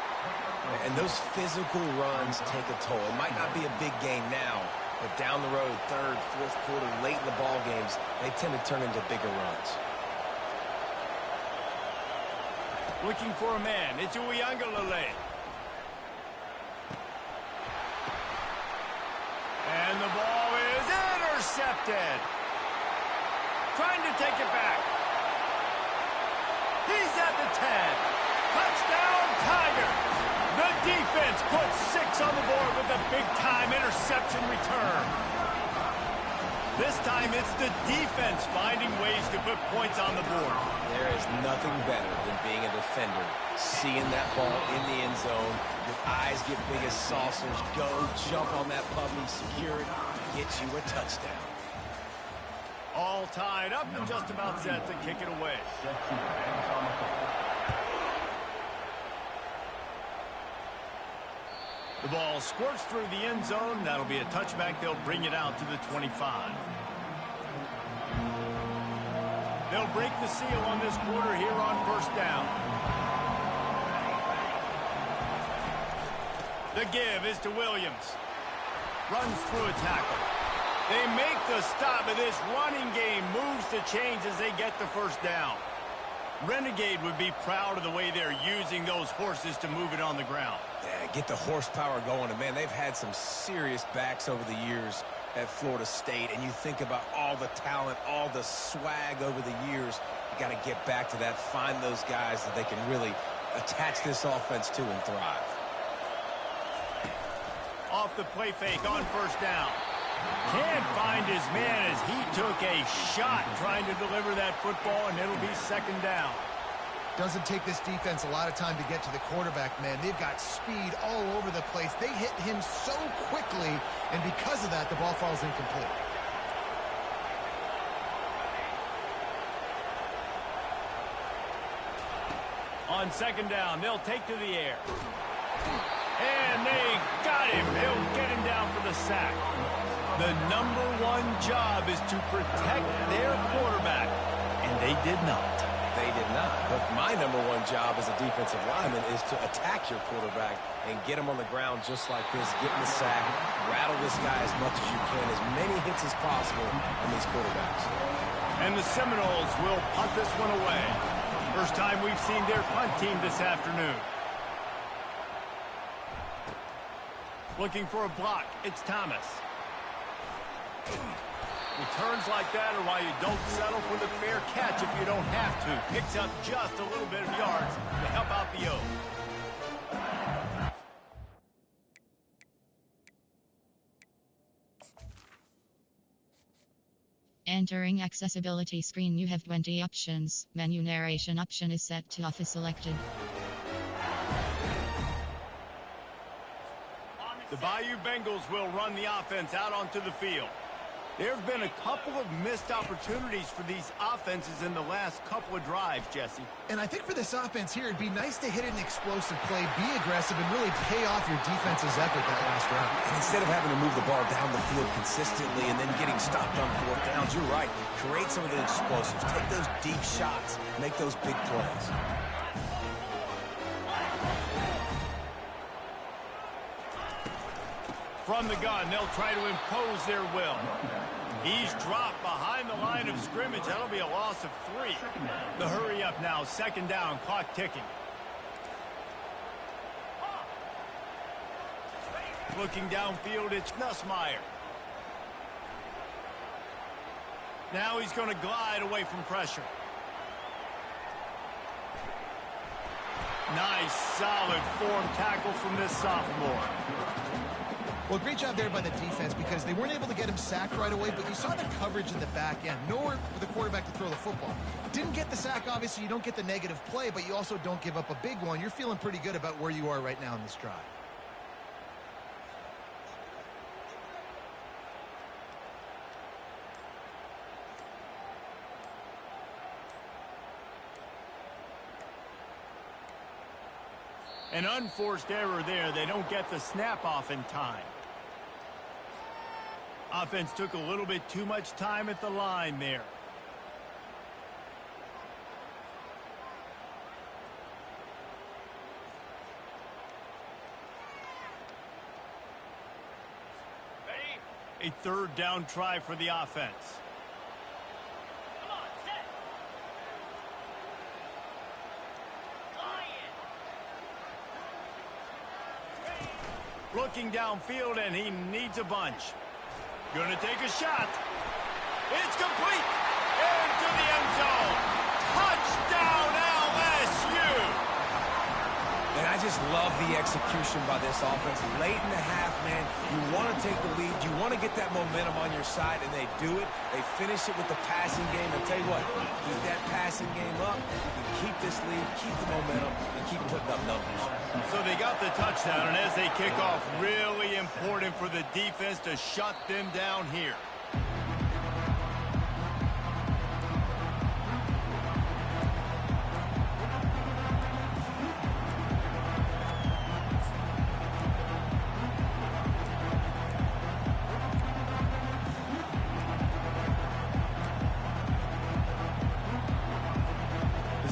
And those physical runs take a toll. It might not be a big game now, but down the road, third, fourth quarter, late in the ball games, they tend to turn into bigger runs. Looking for a man. It's Ncaa. And the ball is intercepted. Trying to take it back. He's at the 10. Touchdown, Tigers. The defense puts 6 on the board with a big-time interception return. This time it's the defense finding ways to put points on the board. There is nothing better than being a defender, seeing that ball in the end zone, your eyes get big as saucers, go, jump on that puppy, secure it, get you a touchdown. All tied up and just about set to kick it away. The ball squirts through the end zone. That'll be a touchback. They'll bring it out to the 25. They'll break the seal on this quarter here on first down. The give is to Williams. Runs through a tackle. They make the stop, but this running game moves the chains as they get the first down. Renegade would be proud of the way they're using those horses to move it on the ground. Yeah, get the horsepower going. And, man, they've had some serious backs over the years at Florida State. And you think about all the talent, all the swag over the years. You got to get back to that, find those guys that they can really attach this offense to and thrive. Off the play fake on first down. Can't find his man as he took a shot trying to deliver that football, and it'll be second down. Doesn't take this defense a lot of time to get to the quarterback, man. They've got speed all over the place. They hit him so quickly, and because of that, the ball falls incomplete. On second down, they'll take to the air. And they got him. They'll get him down for the sack. The #1 job is to protect their quarterback, and they did not. They did not. But my #1 job as a defensive lineman is to attack your quarterback and get him on the ground just like this, get in the sack, rattle this guy as much as you can, as many hits as possible on these quarterbacks. And the Seminoles will punt this one away. First time we've seen their punt team this afternoon. Looking for a block. It's Thomas. Returns like that are why you don't settle for the fair catch if you don't have to. Picks up just a little bit of yards to help out the O. Entering accessibility screen, you have 20 options. Menu narration option is set to off is selected. The Bayou Bengals will run the offense out onto the field. There have been a couple of missed opportunities for these offenses in the last couple of drives, Jesse. And I think for this offense here, it'd be nice to hit an explosive play, be aggressive, and really pay off your defense's effort that last round. And instead of having to move the ball down the field consistently and then getting stopped on fourth downs, you're right. Create some of the explosives. Take those deep shots. Make those big plays. From the gun, they'll try to impose their will. He's dropped behind the line of scrimmage. That'll be a loss of 3. The hurry up now, second down, clock ticking. Looking downfield, it's Nussmeier. Now he's going to glide away from pressure. Nice, solid form tackle from this sophomore. Well, great job there by the defense because they weren't able to get him sacked right away, but you saw the coverage in the back end. Nowhere for the quarterback to throw the football. Didn't get the sack, obviously. You don't get the negative play, but you also don't give up a big one. You're feeling pretty good about where you are right now in this drive. An unforced error there. They don't get the snap off in time. Offense took a little bit too much time at the line there. A third down try for the offense. Come on, set. Lion. Looking downfield, and he needs a bunch. Gonna take a shot. It's complete. Into the end zone. Touchdown, LSU. And I just love the execution by this offense. Late in the half, man, you want to take the lead. You want to get that momentum on your side, and they do it. They finish it with the passing game. I'll tell you what, keep that passing game up. You keep this lead, keep the momentum, and keep putting up numbers. So they got the touchdown, and as they kick off, really important for the defense to shut them down here.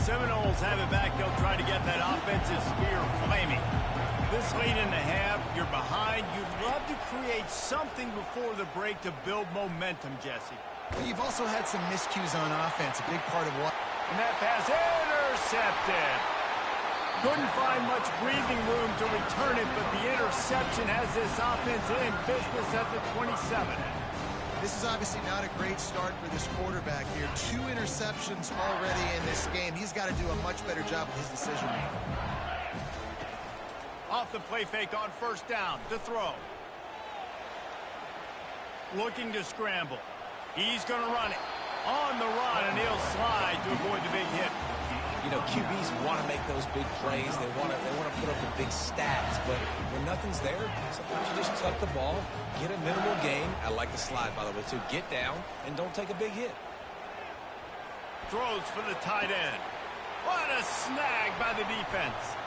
Seminoles have it back. They'll try to get that offensive spear flaming. This late in the half, you're behind. You'd love to create something before the break to build momentum, Jesse. You've also had some miscues on offense, a big part of what... And that pass intercepted. Couldn't find much breathing room to return it, but the interception has this offense in business at the 27. This is obviously not a great start for this quarterback here. 2 interceptions already in this game. He's got to do a much better job with his decision-making. Off the play fake on first down to throw. Looking to scramble. He's going to run it. On the run, and he'll slide to avoid the big hit. You know, QBs want to make those big plays. They want to put up the big stats. But when nothing's there, sometimes you just tuck the ball, get a minimal gain. I like the slide, by the way, too. Get down and don't take a big hit. Throws for the tight end. What a snag by the defense.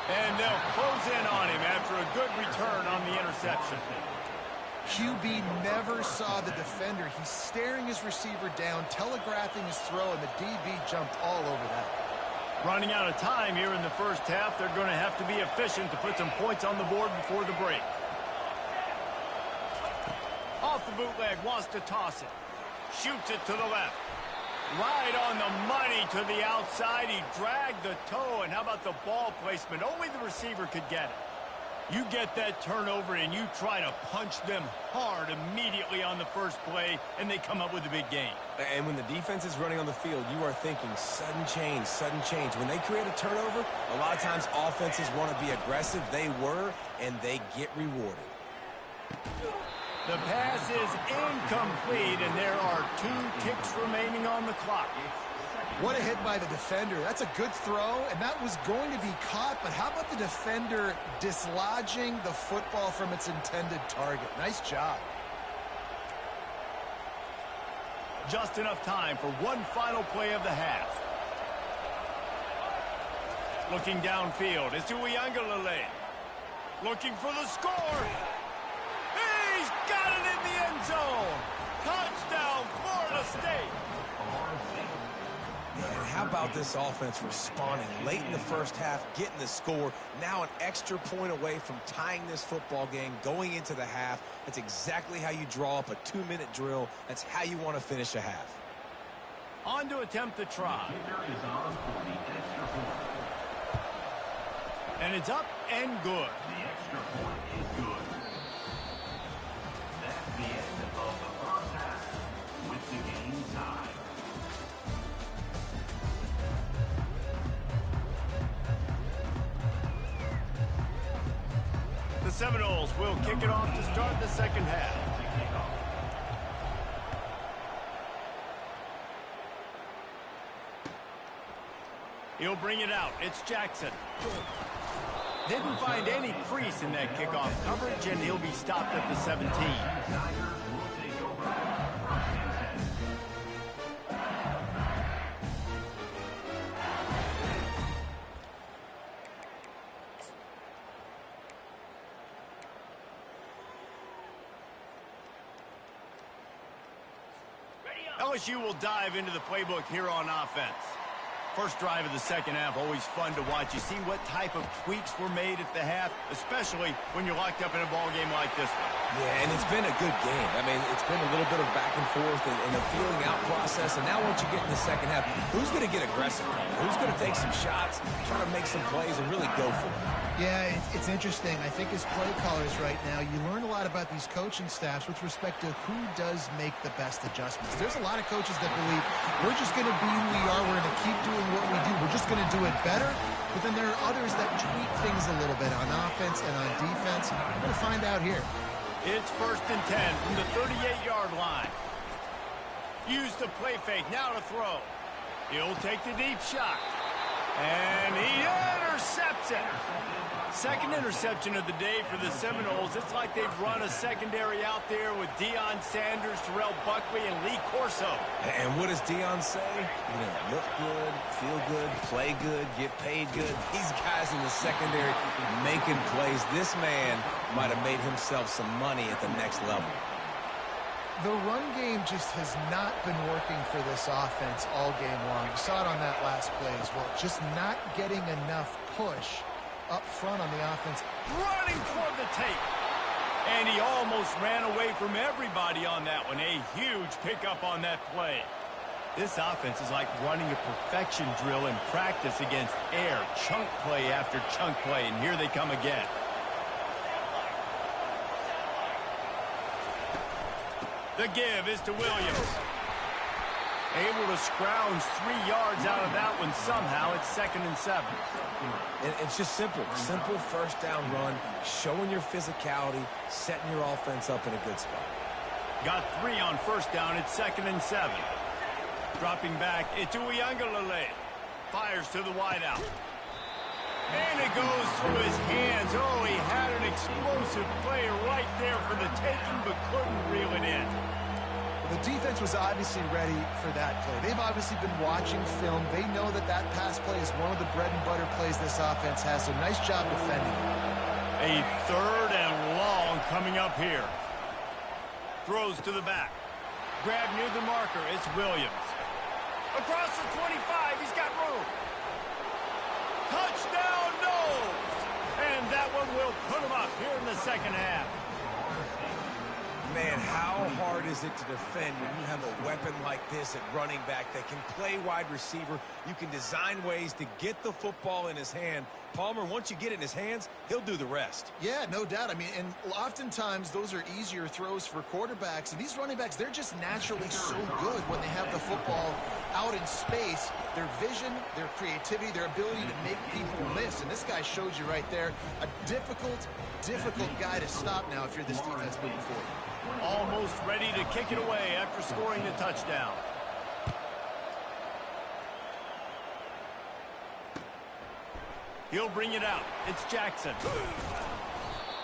And they'll close in on him after a good return on the interception. QB never saw the defender. He's staring his receiver down, telegraphing his throw, and the DB jumped all over that. Running out of time here in the first half. They're going to have to be efficient to put some points on the board before the break. Off the bootleg, wants to toss it. Shoots it to the left. Right on the money to the outside. He dragged the toe, and how about the ball placement? Only the receiver could get it. You get that turnover, and you try to punch them hard immediately on the first play, and they come up with a big gain. And when the defense is running on the field, you are thinking sudden change, sudden change. When they create a turnover, a lot of times offenses want to be aggressive. They were, and they get rewarded. The pass is incomplete, and there are 2 ticks remaining on the clock. What a hit by the defender. That's a good throw, and that was going to be caught, but how about the defender dislodging the football from its intended target? Nice job. Just enough time for one final play of the half. Looking downfield, it's Ncaa. Looking for the score. He's got it in the end zone. Touchdown, Florida State. And how about this offense responding late in the first half, getting the score, now an extra point away from tying this football game, going into the half. That's exactly how you draw up a 2-minute drill. That's how you want to finish a half. On to attempt the try. And it's up and good. The extra point is good. That's the end of the first half with the game tied. The Seminoles will kick it off to start the second half. He'll bring it out. It's Jackson. Didn't find any crease in that kickoff coverage, and he'll be stopped at the 17. LSU will dive into the playbook here on offense. First drive of the second half, always fun to watch. You see what type of tweaks were made at the half, especially when you're locked up in a ball game like this one. Yeah, and it's been a good game. I mean, it's been a little bit of back and forth and a feeling out process. And now once you get in the second half, who's going to get aggressive? Who's going to take some shots, try to make some plays, and really go for it? Yeah, it's interesting. I think as play callers right now, you learn a lot about these coaching staffs with respect to who does make the best adjustments. There's a lot of coaches that believe we're just going to be who we are. We're going to keep doing what we do. We're just going to do it better. But then there are others that tweak things a little bit on offense and on defense. We're going to find out here. It's 1st and 10 from the 38-yard line. Use the play fake. Now to throw. He'll take the deep shot. And he intercepts it. Second interception of the day for the Seminoles. It's like they've run a secondary out there with Deion Sanders, Terrell Buckley, and Lee Corso. And what does Deion say? You know, look good, feel good, play good, get paid good. These guys in the secondary making plays. This man might have made himself some money at the next level. The run game just has not been working for this offense all game long. You saw it on that last play as well. Just not getting enough push up front on the offense. Running toward the tape. And he almost ran away from everybody on that one. A huge pickup on that play. This offense is like running a perfection drill in practice against air. Chunk play after chunk play. And here they come again. The give is to Williams. Able to scrounge 3 yards out of that one somehow. It's 2nd and 7. And it's just simple. Simple first down run, showing your physicality, setting your offense up in a good spot. Got 3 on first down. It's 2nd and 7. Dropping back, it's Ncaa. Fires to the wideout. And it goes through his hands. Oh, he had an explosive play right there for the taking, but couldn't reel it in. The defense was obviously ready for that play. They've obviously been watching film. They know that that pass play is one of the bread and butter plays this offense has, so nice job defending. A 3rd and long coming up here. Throws to the back. Grab near the marker. It's Williams. Across the 25. He's got room. Touchdown, no! And that one will put him up here in the second half. Man, how hard is it to defend when you have a weapon like this at running back that can play wide receiver? You can design ways to get the football in his hand. Palmer, once you get it in his hands, he'll do the rest. Yeah, no doubt. I mean, and oftentimes those are easier throws for quarterbacks. And these running backs, they're just naturally so good when they have the football out in space. Their vision, their creativity, their ability to make people miss. And this guy showed you right there, a difficult guy to stop now if you're this defense moving forward. Almost ready to kick it away after scoring the touchdown. He'll bring it out. It's Jackson.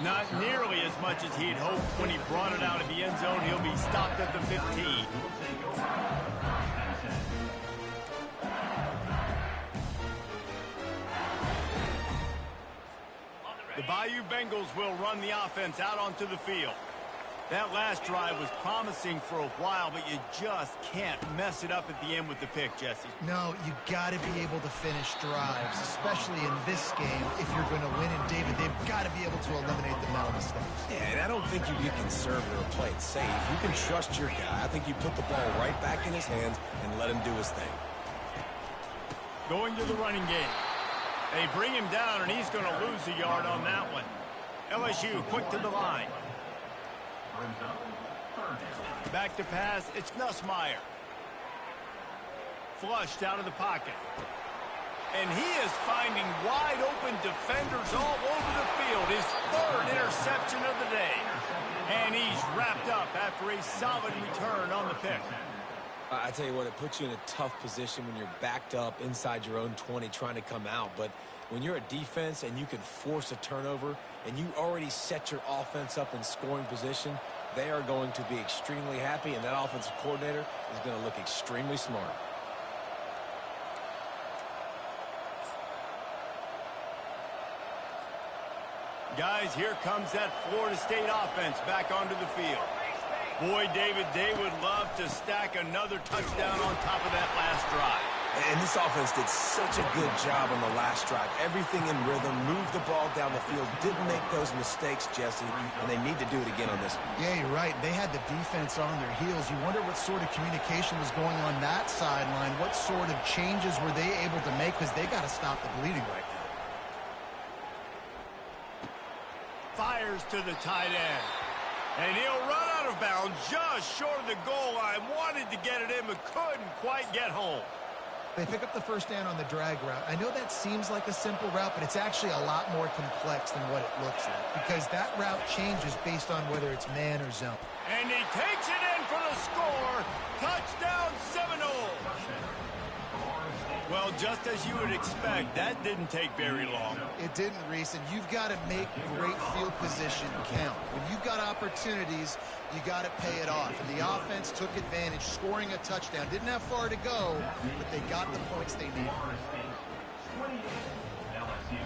Not nearly as much as he'd hoped when he brought it out of the end zone. He'll be stopped at the 15. The Bayou Bengals will run the offense out onto the field. That last drive was promising for a while, but you just can't mess it up at the end with the pick, Jesse. No, you got to be able to finish drives, especially in this game. If you're going to win, and David, they've got to be able to eliminate the mental mistakes. Yeah, and I don't think you get conservative or play it safe. You can trust your guy. I think you put the ball right back in his hands and let him do his thing. Going to the running game. They bring him down, and he's going to lose a yard on that one. LSU quick to the line. Back to pass, it's Nussmeier. Flushed out of the pocket. And he is finding wide open defenders all over the field. His third interception of the day. And he's wrapped up after a solid return on the pick. I tell you what, it puts you in a tough position when you're backed up inside your own 20 trying to come out. But when you're a defense and you can force a turnover and you already set your offense up in scoring position, they are going to be extremely happy, and that offensive coordinator is going to look extremely smart. Guys, here comes that Florida State offense back onto the field. Boy, David, they would love to stack another touchdown on top of that last drive. And this offense did such a good job on the last drive. Everything in rhythm, moved the ball down the field, didn't make those mistakes, Jesse, and they need to do it again on this one. Yeah, you're right. They had the defense on their heels. You wonder what sort of communication was going on that sideline. What sort of changes were they able to make, because they got to stop the bleeding right now. Fires to the tight end. And he'll run out of bounds just short of the goal line. Wanted to get it in, but couldn't quite get home. They pick up the first down on the drag route. I know that seems like a simple route, but it's actually a lot more complex than what it looks like, because that route changes based on whether it's man or zone. And he takes it in for the score. Touchdown Seminoles. Well, just as you would expect, that didn't take very long. It didn't, Reese, and you've got to make great field position count. When you've got opportunities, you got to pay it off. And the offense took advantage, scoring a touchdown. Didn't have far to go, but they got the points they needed. 28, LSU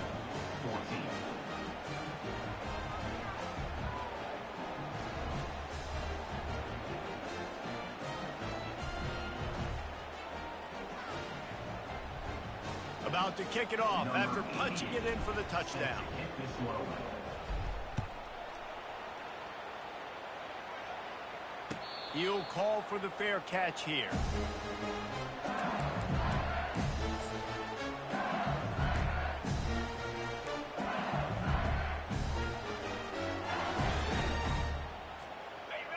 14. About to kick it off after punching it in for the touchdown. He'll call for the fair catch here.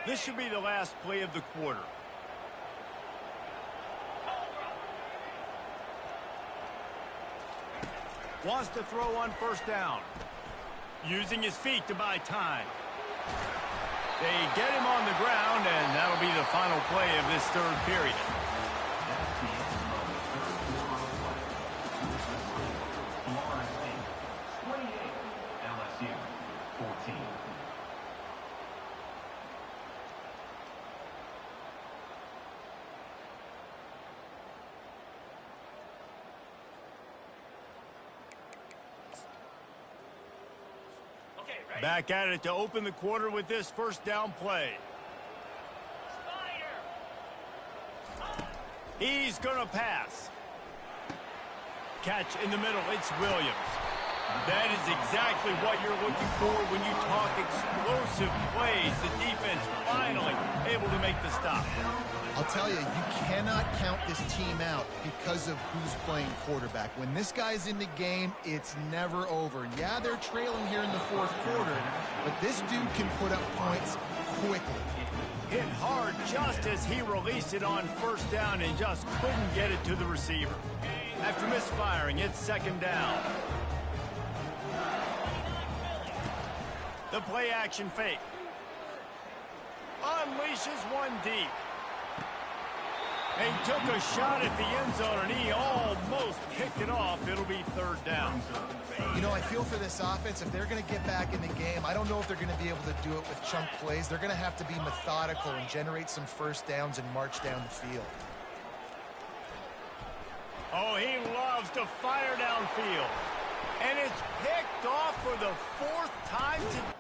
This should be the last play of the quarter. Wants to throw on first down. Using his feet to buy time. They get him on the ground, and that'll be the final play of this third period. LSU 14. Back at it to open the quarter with this first down play. He's going to pass. Catch in the middle. It's Williams. That is exactly what you're looking for when you talk explosive plays. The defense finally able to make the stop. I'll tell you, you cannot count this team out because of who's playing quarterback. When this guy's in the game, it's never over. Yeah, they're trailing here in the fourth quarter, but this dude can put up points quickly. Hit hard just as he released it on first down and just couldn't get it to the receiver. After misfiring, it's second down. The play action fake. Unleashes one deep. He took a shot at the end zone, and he almost kicked it off. It'll be third down. You know, I feel for this offense, if they're going to get back in the game, I don't know if they're going to be able to do it with chunk plays. They're going to have to be methodical and generate some first downs and march down the field. Oh, he loves to fire downfield. And it's picked off for the fourth time today.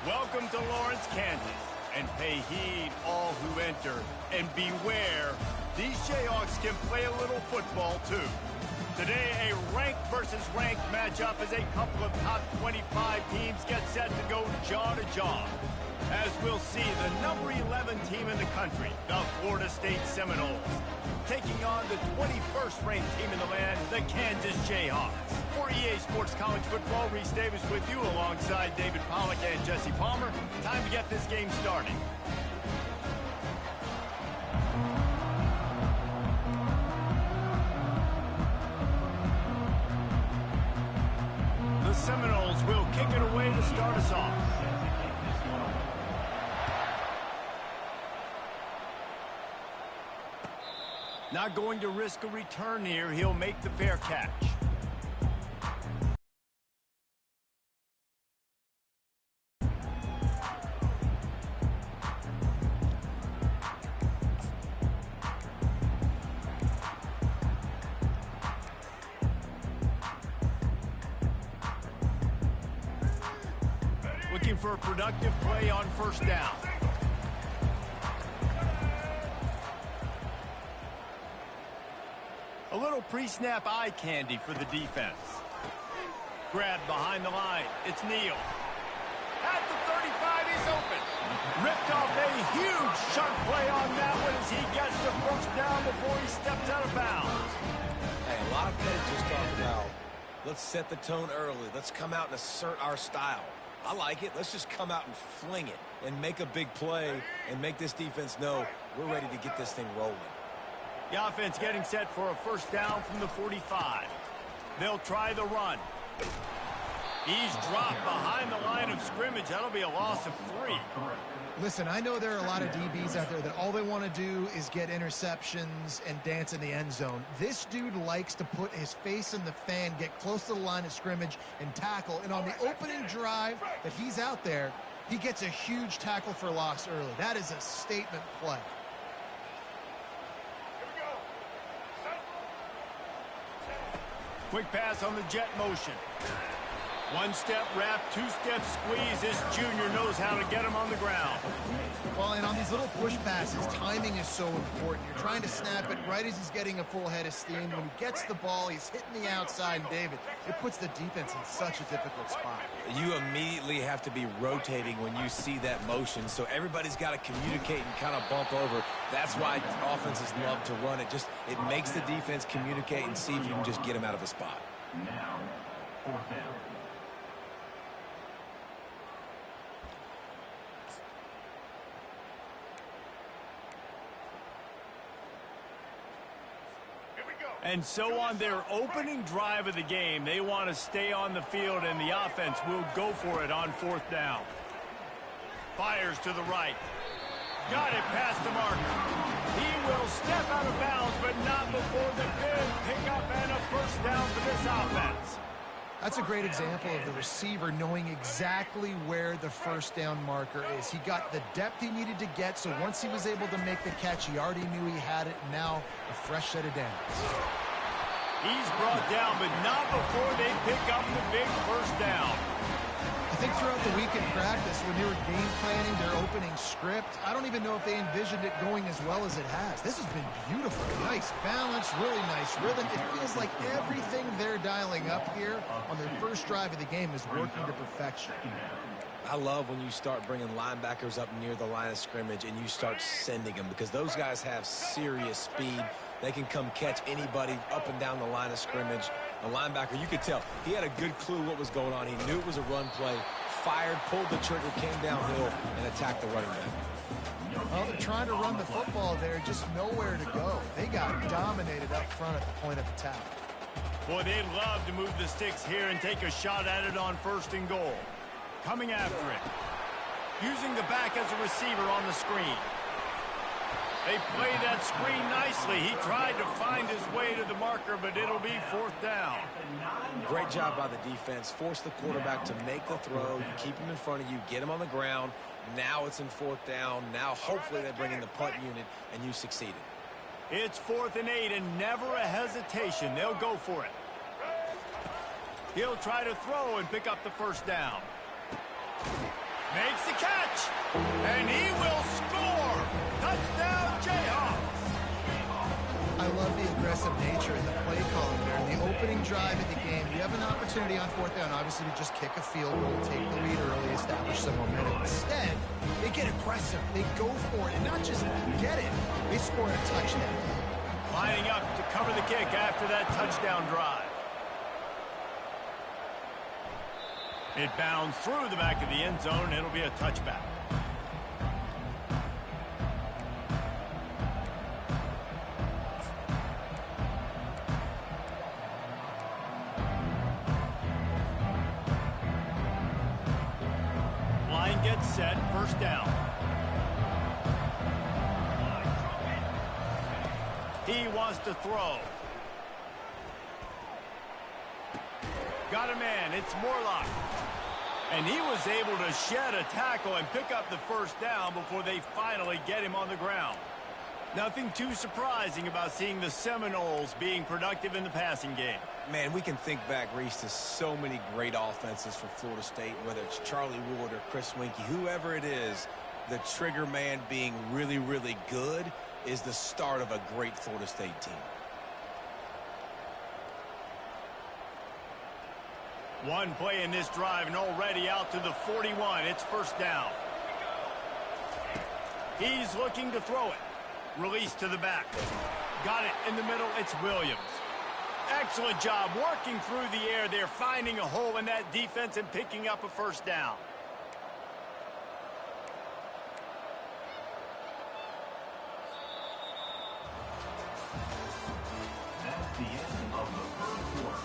Welcome to Lawrence, Kansas, and pay heed all who enter, and beware, these Jayhawks can play a little football too. Today, a ranked versus ranked matchup as a couple of top 25 teams get set to go jaw to jaw. As we'll see, the number 11 team in the country, the Florida State Seminoles, taking on the 21st ranked team in the land, the Kansas Jayhawks. For EA Sports College Football, Reese Davis with you alongside David Pollack and Jesse Palmer. Time to get this game started. The Seminoles will kick it away to start us off. Not going to risk a return here. He'll make the fair catch. Looking for a productive play on first down. A little pre-snap eye candy for the defense. Grabbed behind the line. It's Neal. At the 35, he's open. Ripped off a huge chunk play on that one as he gets the first down before he steps out of bounds. Hey, a lot of coaches talk about, let's set the tone early. Let's come out and assert our style. I like it. Let's just come out and fling it and make a big play and make this defense know we're ready to get this thing rolling. The offense getting set for a first down from the 45. They'll try the run. He's dropped behind the line of scrimmage. That'll be a loss of 3. Listen, I know there are a lot of DBs out there that all they want to do is get interceptions and dance in the end zone. This dude likes to put his face in the fan, get close to the line of scrimmage, and tackle. And on the opening drive that he's out there, he gets a huge tackle for loss early. That is a statement play. Here we go. Quick pass on the jet motion. One-step wrap, two-step squeeze. This junior knows how to get him on the ground. Well, and on these little push passes, timing is so important. You're trying to snap it right as he's getting a full head of steam. When he gets the ball, he's hitting the outside, and David, it puts the defense in such a difficult spot. You immediately have to be rotating when you see that motion, so everybody's got to communicate and kind of bump over. That's why offenses love to run it. It makes the defense communicate and see if you can just get him out of a spot. Now, fourth down. And so on their opening drive of the game, they want to stay on the field, and the offense will go for it on fourth down. Fires to the right. Got it past the marker. He will step out of bounds, but not before the big pickup and a first down for this offense. That's a great example of the receiver knowing exactly where the first down marker is. He got the depth he needed to get, so once he was able to make the catch, he already knew he had it, and now a fresh set of downs. He's brought down, but not before they pick up the big first down. I think throughout the week in practice, when they were game planning their opening script, I don't even know if they envisioned it going as well as it has. This has been beautiful. Nice balance, really nice rhythm. It feels like everything they're dialing up here on their first drive of the game is working to perfection. I love when you start bringing linebackers up near the line of scrimmage and you start sending them, because those guys have serious speed. They can come catch anybody up and down the line of scrimmage. The linebacker, you could tell, he had a good clue what was going on. He knew it was a run play, fired, pulled the trigger, came downhill, and attacked the running back. Well, they're trying to run the football there, just nowhere to go. They got dominated up front at the point of attack. Boy, they'd love to move the sticks here and take a shot at it on first and goal. Coming after it. Using the back as a receiver on the screen. They play that screen nicely. He tried to find his way to the marker, but it'll be fourth down. Great job by the defense. Force the quarterback to make the throw. You keep him in front of you, get him on the ground. Now it's in fourth down. Now hopefully they bring in the punt unit, and you succeeded. It's 4th and 8, and never a hesitation. They'll go for it. He'll try to throw and pick up the first down. Makes the catch, and he will score. Touchdown, Jayhawks. I love the aggressive nature in the play calling there. In the opening drive of the game, you have an opportunity on fourth down, obviously, to just kick a field goal, take the lead early, establish some momentum. Instead, they get aggressive. They go for it, and not just get it, they score a touchdown. Lining up to cover the kick after that touchdown drive. It bounds through the back of the end zone, and it'll be a touchback. Line gets set, first down. He wants to throw. Got a man, it's Morlock. And he was able to shed a tackle and pick up the first down before they finally get him on the ground. Nothing too surprising about seeing the Seminoles being productive in the passing game. Man, we can think back, Reese, to so many great offenses for Florida State, whether it's Charlie Wood or Chris Winkie, whoever it is, the trigger man being really, really good is the start of a great Florida State team. One play in this drive and already out to the 41. It's first down. He's looking to throw it. Release to the back. Got it in the middle. It's Williams. Excellent job working through the air there, finding a hole in that defense and picking up a first down. That's the end of the first quarter.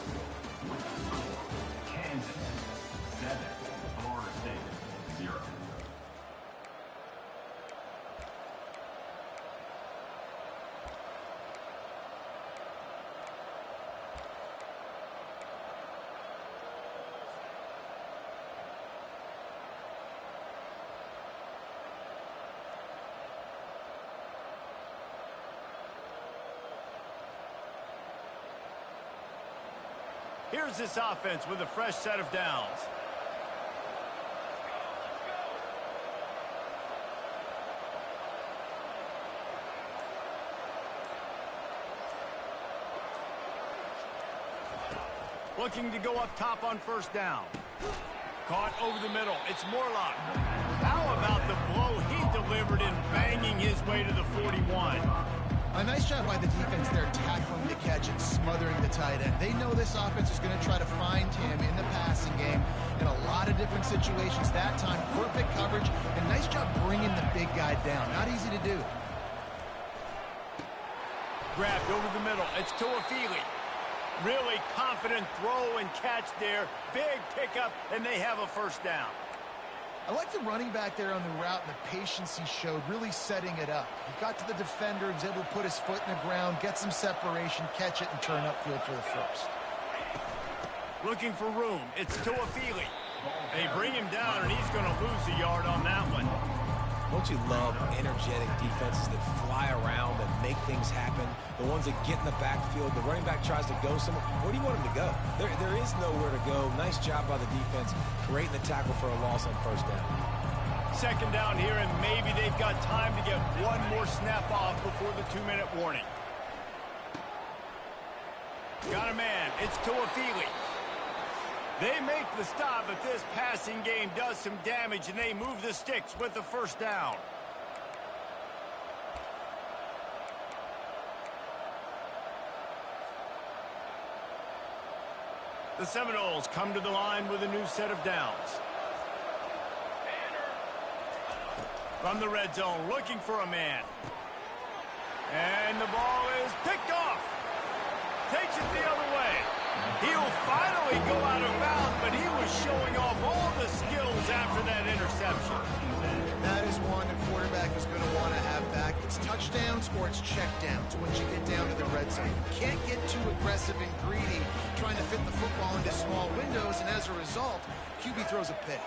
With the score, Kansas 7, Florida State 0. Here's this offense with a fresh set of downs. Looking to go up top on first down. Caught over the middle. It's Morlock. How about the blow he delivered in banging his way to the 41? A nice job by the defense there, tackling the catch and smothering the tight end. They know this offense is going to try to find him in the passing game in a lot of different situations. That time, perfect coverage, and nice job bringing the big guy down. Not easy to do. Grabbed over the middle. It's Tuafili. Really confident throw and catch there. Big pickup, and they have a first down. I like the running back there on the route and the patience he showed, really setting it up. He got to the defender, was able to put his foot in the ground, get some separation, catch it, and turn upfield for the first. Looking for room. It's Tuafili. They bring him down, and he's going to lose a yard on that one. Don't you love energetic defenses that fly around and make things happen? The ones that get in the backfield, the running back tries to go somewhere. Where do you want him to go? There is nowhere to go. Nice job by the defense creating the tackle for a loss on first down. Second down here, and maybe they've got time to get one more snap off before the 2-minute warning. Got a man. It's Tuafili. They make the stop, but this passing game does some damage, and they move the sticks with the first down. The Seminoles come to the line with a new set of downs. From the red zone, looking for a man. And the ball is picked off. Takes it the other way. He'll finally go out of bounds, but he was showing off all the skills after that interception. That is one the quarterback is going to want to have back. It's touchdowns or it's checkdowns once you get down to the red zone. You can't get too aggressive and greedy trying to fit the football into small windows, and as a result, QB throws a pick.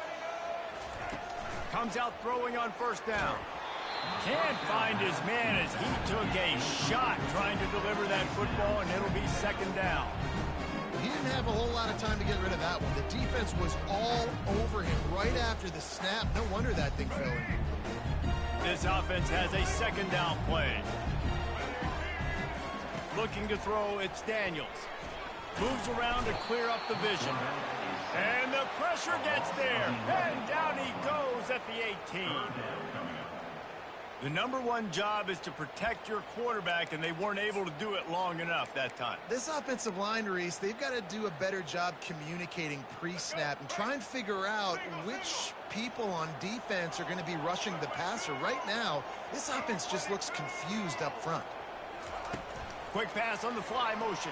Comes out throwing on first down. Can't find his man as he took a shot trying to deliver that football, and it'll be second down. He didn't have a whole lot of time to get rid of that one. The defense was all over him right after the snap. No wonder that thing fell in. This offense has a second down play. Looking to throw, it's Daniels. Moves around to clear up the vision. And the pressure gets there. And down he goes at the 18. The number one job is to protect your quarterback, and they weren't able to do it long enough that time. This offensive line, Reese, they've got to do a better job communicating pre-snap and try and figure out which people on defense are going to be rushing the passer. Right now, this offense just looks confused up front. Quick pass on the fly motion.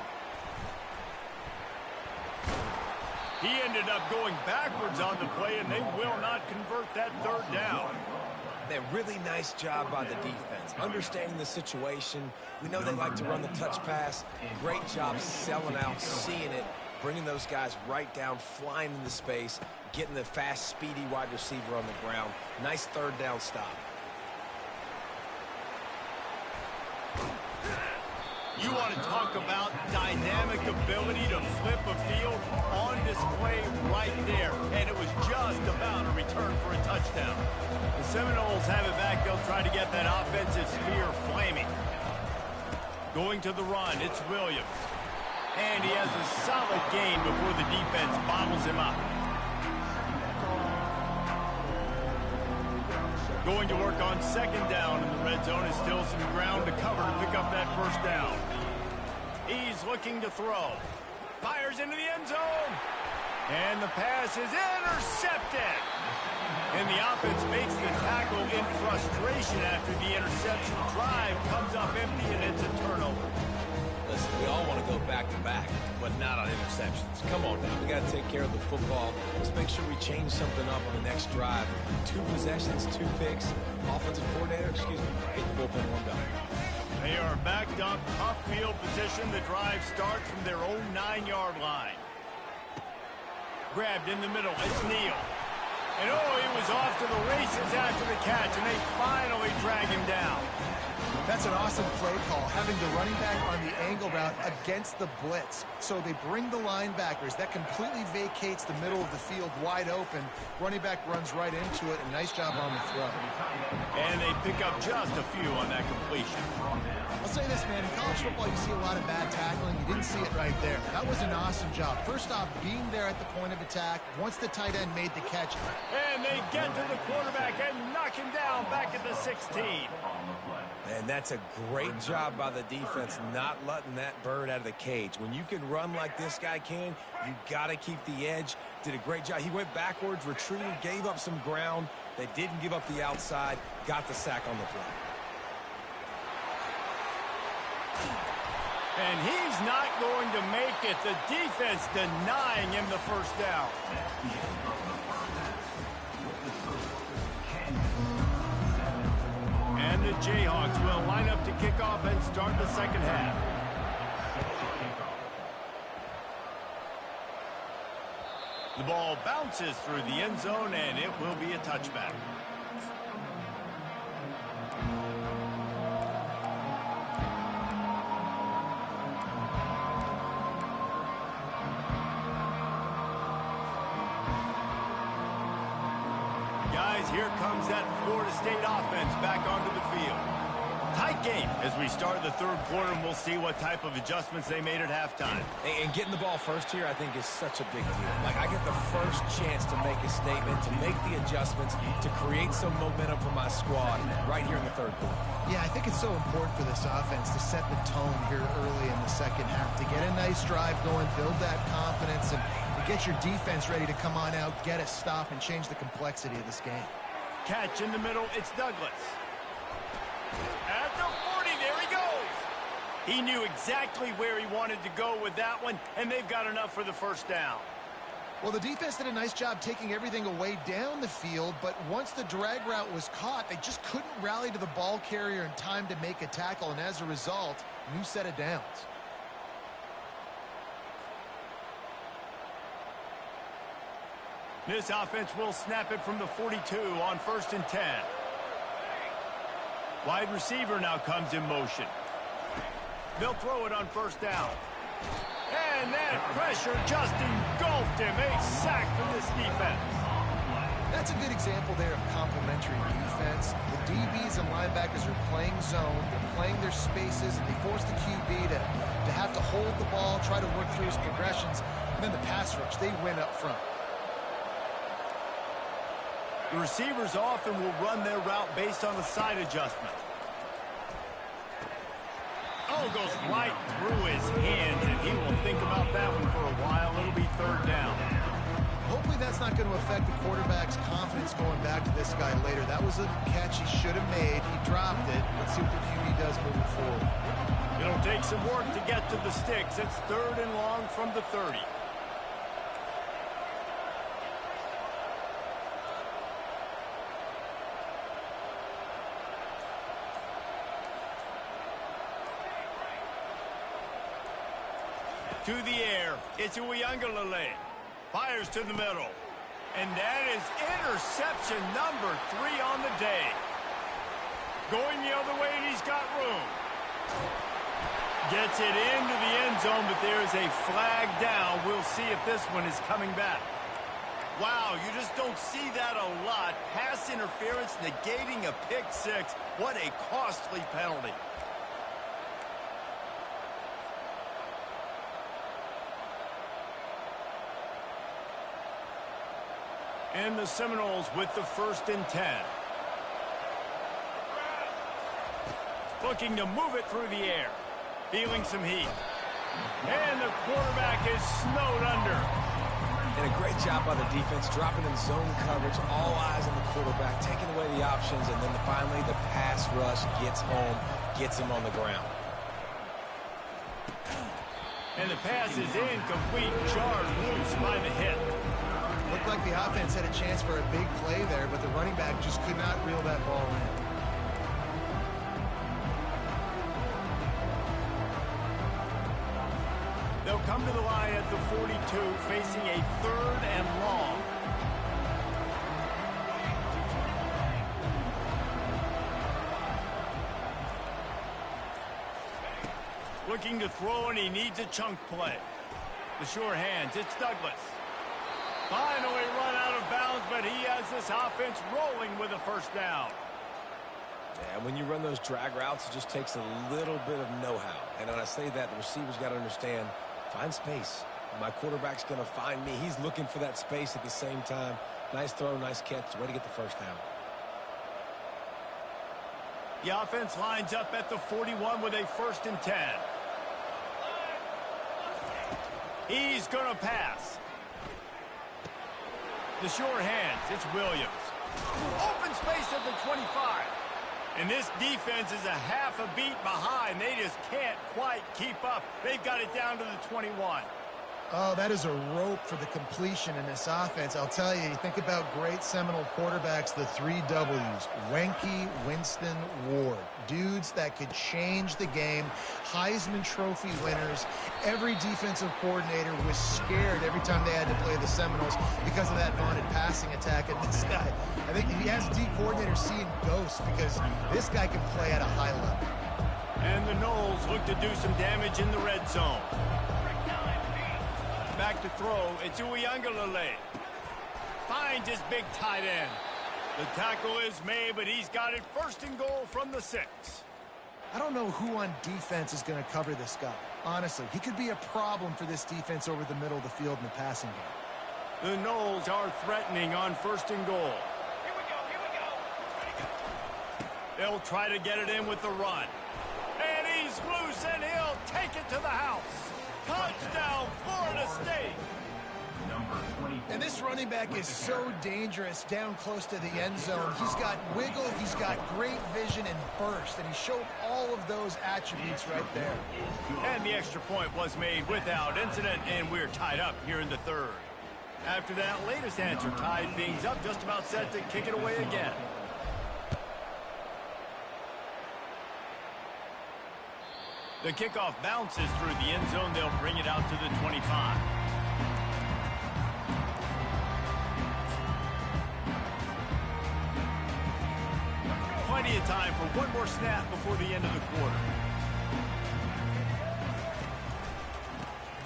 He ended up going backwards on the play, and they will not convert that third down. A really nice job by the defense, understanding the situation. We know they like to run the touch pass. Great job selling out, seeing it, bringing those guys right down, flying into space, getting the fast, speedy wide receiver on the ground. Nice third down stop. You want to talk about dynamic ability to flip a field on display right there. And it was just about a return for a touchdown. The Seminoles have it back. They'll try to get that offensive spear flaming. Going to the run, it's Williams. And he has a solid gain before the defense bottles him up. Going to work on second down in the red zone. Is still some ground to cover to pick up that first down. He's looking to throw. Fires into the end zone. And the pass is intercepted. And the offense makes the tackle in frustration after the interception. Drive comes up empty, and it's a turnover. Listen, we all want to go back-to-back, but not on interceptions. Come on now. We got to take care of the football. Let's make sure we change something up on the next drive. 2 possessions, 2 picks. Offensive coordinator, get the bullpen warmed up. They are backed up, tough field position. The drive starts from their own 9-yard line. Grabbed in the middle. It's Neal. And oh, he was off to the races after the catch, and they finally drag him down. That's an awesome play call, having the running back on the angle route against the blitz. So they bring the linebackers. That completely vacates the middle of the field wide open. Running back runs right into it, and nice job on the throw. And they pick up just a few on that completion. I'll say this, man. In college football, you see a lot of bad tackling. You didn't see it right there. That was an awesome job. First off, being there at the point of attack once the tight end made the catch. And they get to the quarterback and knock him down back at the 16. And that's a great job by the defense not letting that bird out of the cage. When you can run like this guy can, you got to keep the edge. Did a great job. He went backwards, retreated, gave up some ground. They didn't give up the outside, got the sack on the play. And he's not going to make it. The defense denying him the first down. And the Jayhawks will line up to kick off and start the second half. The ball bounces through the end zone, and it will be a touchback. Here comes that Florida State offense back onto the field. Tight game as we start the third quarter, and we'll see what type of adjustments they made at halftime. And getting the ball first here, I think, is such a big deal. Like, I get the first chance to make a statement, to make the adjustments, to create some momentum for my squad right here in the third quarter. Yeah, I think it's so important for this offense to set the tone here early in the second half, to get a nice drive going, build that confidence, and get your defense ready to come on out, get a stop, and change the complexity of this game. Catch in the middle, it's Douglas. At the 40, there he goes. He knew exactly where he wanted to go with that one, and they've got enough for the first down. Well, the defense did a nice job taking everything away down the field, but once the drag route was caught, they just couldn't rally to the ball carrier in time to make a tackle, and as a result, new set of downs. This offense will snap it from the 42 on 1st and 10. Wide receiver now comes in motion. They'll throw it on first down. And that pressure just engulfed him. A sack from this defense. That's a good example there of complementary defense. The DBs and linebackers are playing zone. They're playing their spaces, and they force the QB to have to hold the ball, try to work through his progressions, and then the pass rush, they win up front. The receivers often will run their route based on the side adjustment. Oh, goes right through his hands, and he will think about that one for a while. It'll be third down. Hopefully that's not going to affect the quarterback's confidence going back to this guy later. That was a catch he should have made. He dropped it. Let's see what the QB does moving forward. It'll take some work to get to the sticks. It's 3rd and long from the 30. To the air, it's Uyangalele. Fires to the middle. And that is interception number 3 on the day. Going the other way, and he's got room. Gets it into the end zone, but there's a flag down. We'll see if this one is coming back. Wow, you just don't see that a lot. Pass interference negating a pick six. What a costly penalty. And the Seminoles with the 1st and 10. Looking to move it through the air. Feeling some heat. And the quarterback is snowed under. And a great job by the defense, dropping in zone coverage, all eyes on the quarterback, taking away the options, and then finally the pass rush gets home, gets him on the ground. And the pass is incomplete, jarred loose by the hip. Looked like the offense had a chance for a big play there, but the running back just could not reel that ball in. They'll come to the line at the 42, facing a 3rd and long. Looking to throw, and he needs a chunk play. The sure hands, it's Douglas. Finally run out of bounds, but he has this offense rolling with a first down. Yeah, when you run those drag routes, it just takes a little bit of know-how. And when I say that, the receiver's got to understand, find space. My quarterback's going to find me. He's looking for that space at the same time. Nice throw, nice catch. Way to get the first down. The offense lines up at the 41 with a 1st and 10. He's going to pass. The sure hands, it's Williams. Open space at the 25. And this defense is a half a beat behind. They just can't quite keep up. They've got it down to the 21. Oh, that is a rope for the completion in this offense. I'll tell you, think about great Seminole quarterbacks, the 3 W's. Wenke, Winston, Ward. Dudes that could change the game. Heisman Trophy winners. Every defensive coordinator was scared every time they had to play the Seminoles because of that vaunted passing attack. And this guy, I think he has D coordinator seeing ghosts because this guy can play at a high level. And the Noles look to do some damage in the red zone. Back to throw, it's Uiagalelei. Finds his big tight end. The tackle is made, but he's got it 1st and goal from the 6. I don't know who on defense is going to cover this guy. Honestly, he could be a problem for this defense over the middle of the field in the passing game. The Noles are threatening on 1st and goal. Here we go. They'll try to get it in with the run. And he's loose, and he'll take it to the house. Touchdown, Florida State. Number 24. And this running back is so dangerous down close to the end zone. He's got wiggle, he's got great vision and burst, and he showed all of those attributes right there. And the extra point was made without incident, and we're tied up here in the 3rd. After that latest answer, tied things up, just about set to kick it away again. The kickoff bounces through the end zone. They'll bring it out to the 25. Plenty of time for one more snap before the end of the quarter.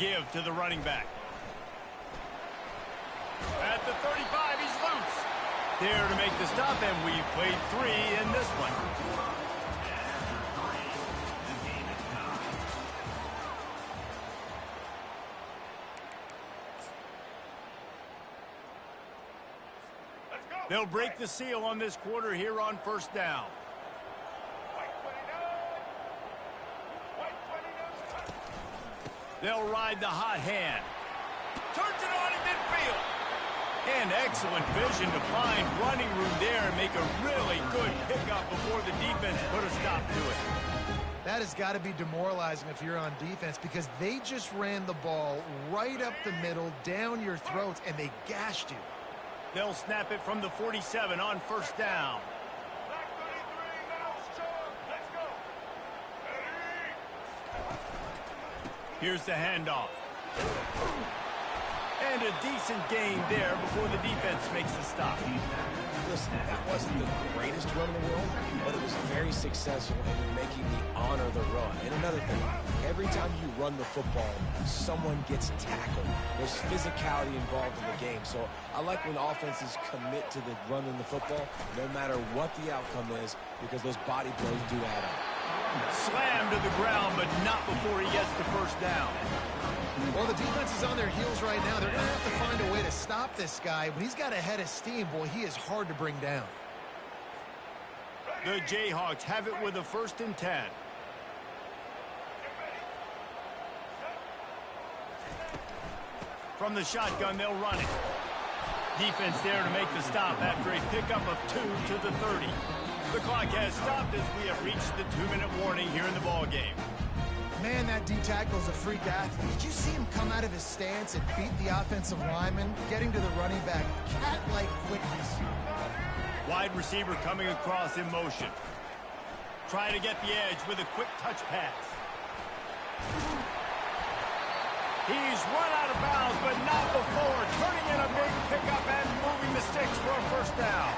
Give to the running back. At the 35, he's loose. There to make the stop, and we've played 3 in this one. They'll break the seal on this quarter here on 1st down. They'll ride the hot hand. Turns it on in midfield. And excellent vision to find running room there and make a really good pickup before the defense put a stop to it. That has got to be demoralizing if you're on defense because they just ran the ball right up the middle, down your throats, and they gashed you. They'll snap it from the 47 on 1st down. Here's the handoff. And a decent gain there before the defense makes the stop. Listen, that wasn't the greatest run in the world, but it was very successful and you're making me honor the run. And another thing, every time you run the football, someone gets tackled. There's physicality involved in the game. So I like when offenses commit to the running the football, no matter what the outcome is, because those body blows do add up. Slammed to the ground, but not before he gets the 1st down. Well, the defense is on their heels right now. They're going to have to find a way to stop this guy. When he's got a head of steam, boy, he is hard to bring down. The Jayhawks have it with a 1st and 10. From the shotgun, they'll run it. Defense there to make the stop after a pickup of 2 to the 30. The clock has stopped as we have reached the 2-minute warning here in the ballgame. Man, that D tackle is a freak athlete. Did you see him come out of his stance and beat the offensive lineman, getting to the running back? Cat-like quickness. Wide receiver coming across in motion. Trying to get the edge with a quick touch pass. He's run out of bounds, but not before. Turning in a big pickup and moving the sticks for a 1st down.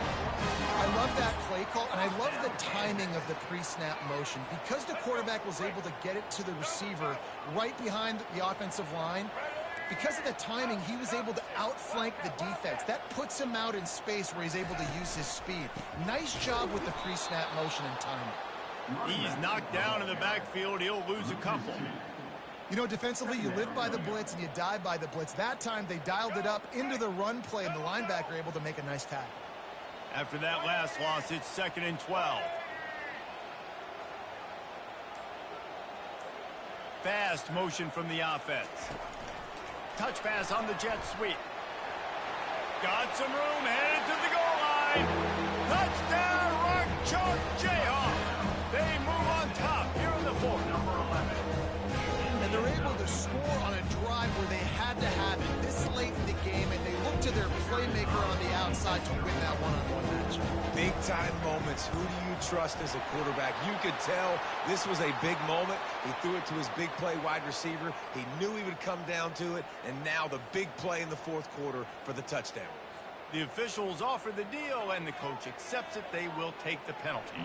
I love that play call, and I love the timing of the pre-snap motion. Because the quarterback was able to get it to the receiver right behind the offensive line, because of the timing, he was able to outflank the defense. That puts him out in space where he's able to use his speed. Nice job with the pre-snap motion and timing. He's knocked down in the backfield. He'll lose a couple. You know, defensively, you live by the blitz and you die by the blitz. That time, they dialed it up into the run play, and the linebacker able to make a nice tackle. After that last loss, it's 2nd and 12. Fast motion from the offense. Touch pass on the jet sweep. Got some room, headed to the goal line. Touchdown, Rock Chalk Jayhawk. They move on top here in the 4th. Number 11. And they're able to score on a drive where they had to have it this late in the game, and they look to their playmaker on the outside to win that one-on-one match. Big-time moments. Who do you trust as a quarterback? You could tell this was a big moment. He threw it to his big play wide receiver. He knew he would come down to it, and now the big play in the 4th quarter for the touchdown. The officials offer the deal, and the coach accepts it. They will take the penalty.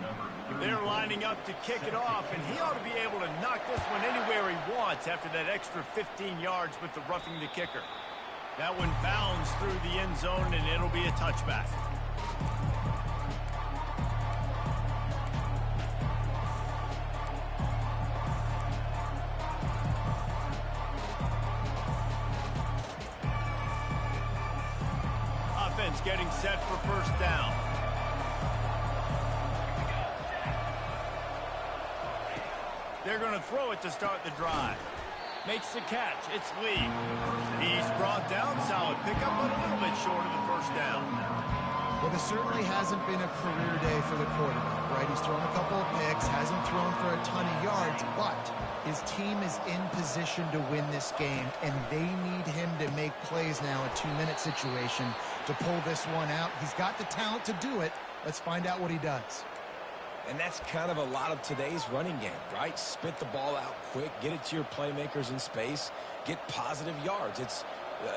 They're lining up to kick it off, and he ought to be able to knock this one anywhere he wants after that extra 15 yards with the roughing the kicker. That one bounds through the end zone, and it'll be a touchback. Offense getting set for 1st down. They're going to throw it to start the drive. Makes the catch. It's Lee. He's brought down. Solid pickup, but a little bit short of the 1st down. Well, this certainly hasn't been a career day for the quarterback, right? He's thrown a couple of picks, hasn't thrown for a ton of yards, but his team is in position to win this game, and they need him to make plays now, a 2-minute situation, to pull this one out. He's got the talent to do it. Let's find out what he does. And that's kind of a lot of today's running game, right? Spit the ball out quick, get it to your playmakers in space, get positive yards. It's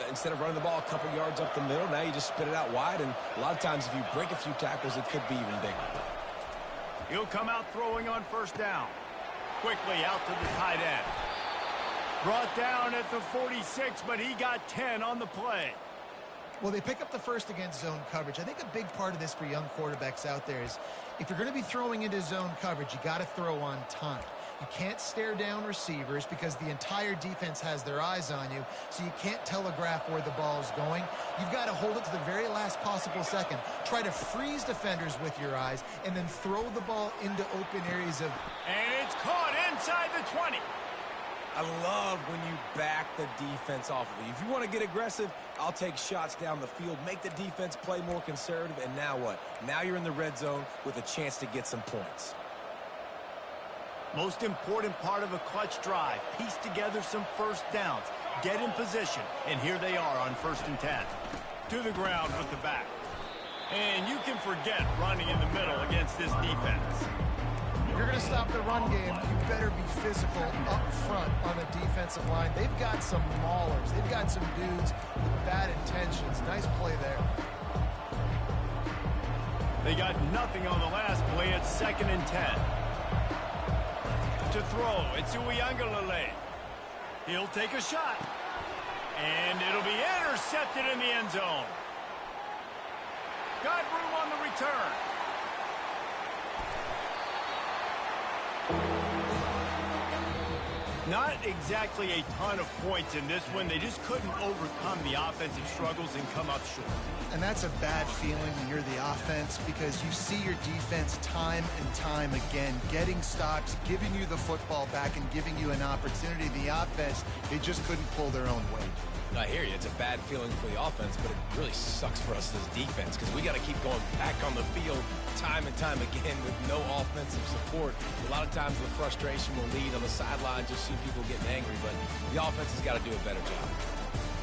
instead of running the ball a couple yards up the middle, now you just spit it out wide, and a lot of times if you break a few tackles, it could be even bigger. He'll come out throwing on 1st down. Quickly out to the tight end. Brought down at the 46, but he got 10 on the play. Well, they pick up the 1st against zone coverage. I think a big part of this for young quarterbacks out there is if you're going to be throwing into zone coverage, you got to throw on time. You can't stare down receivers because the entire defense has their eyes on you, so you can't telegraph where the ball is going. You've got to hold it to the very last possible second. Try to freeze defenders with your eyes, and then throw the ball into open areas of... And it's caught inside the 20. I love when you back the defense off of you. If you want to get aggressive, I'll take shots down the field, make the defense play more conservative, and now what? Now you're in the red zone with a chance to get some points. Most important part of a clutch drive, piece together some 1st downs, get in position, and here they are on 1st and 10. To the ground with the back. And you can forget running in the middle against this defense. If you're going to stop the run game, you better be physical up front on the defensive line. They've got some maulers. They've got some dudes with bad intentions. Nice play there. They got nothing on the last play. It's 2nd and 10. To throw, it's Ncaa. He'll take a shot. And it'll be intercepted in the end zone. Got room on the return. Not exactly a ton of points in this one. They just couldn't overcome the offensive struggles and come up short. And that's a bad feeling when you're the offense, because you see your defense time and time again getting stops, giving you the football back, and giving you an opportunity. The offense, they just couldn't pull their own weight. I hear you. It's a bad feeling for the offense, but it really sucks for us as defense because we got to keep going back on the field time and time again with no offensive support. A lot of times the frustration will lead on the sideline, just see people getting angry, but the offense has got to do a better job.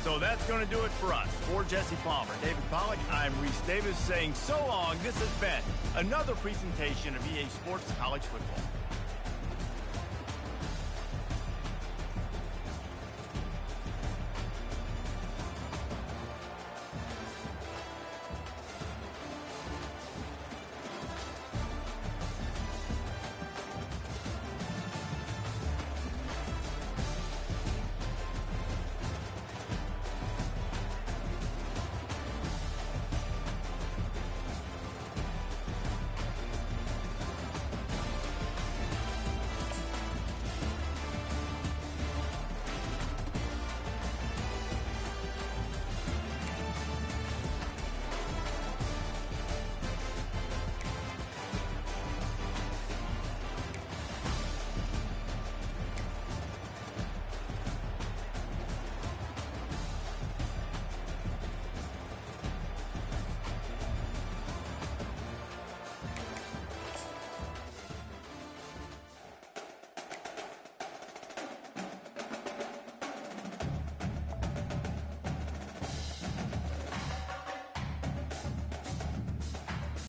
So that's going to do it for us. For Jesse Palmer, David Pollack, I'm Reese Davis saying so long. This has been another presentation of EA Sports College Football.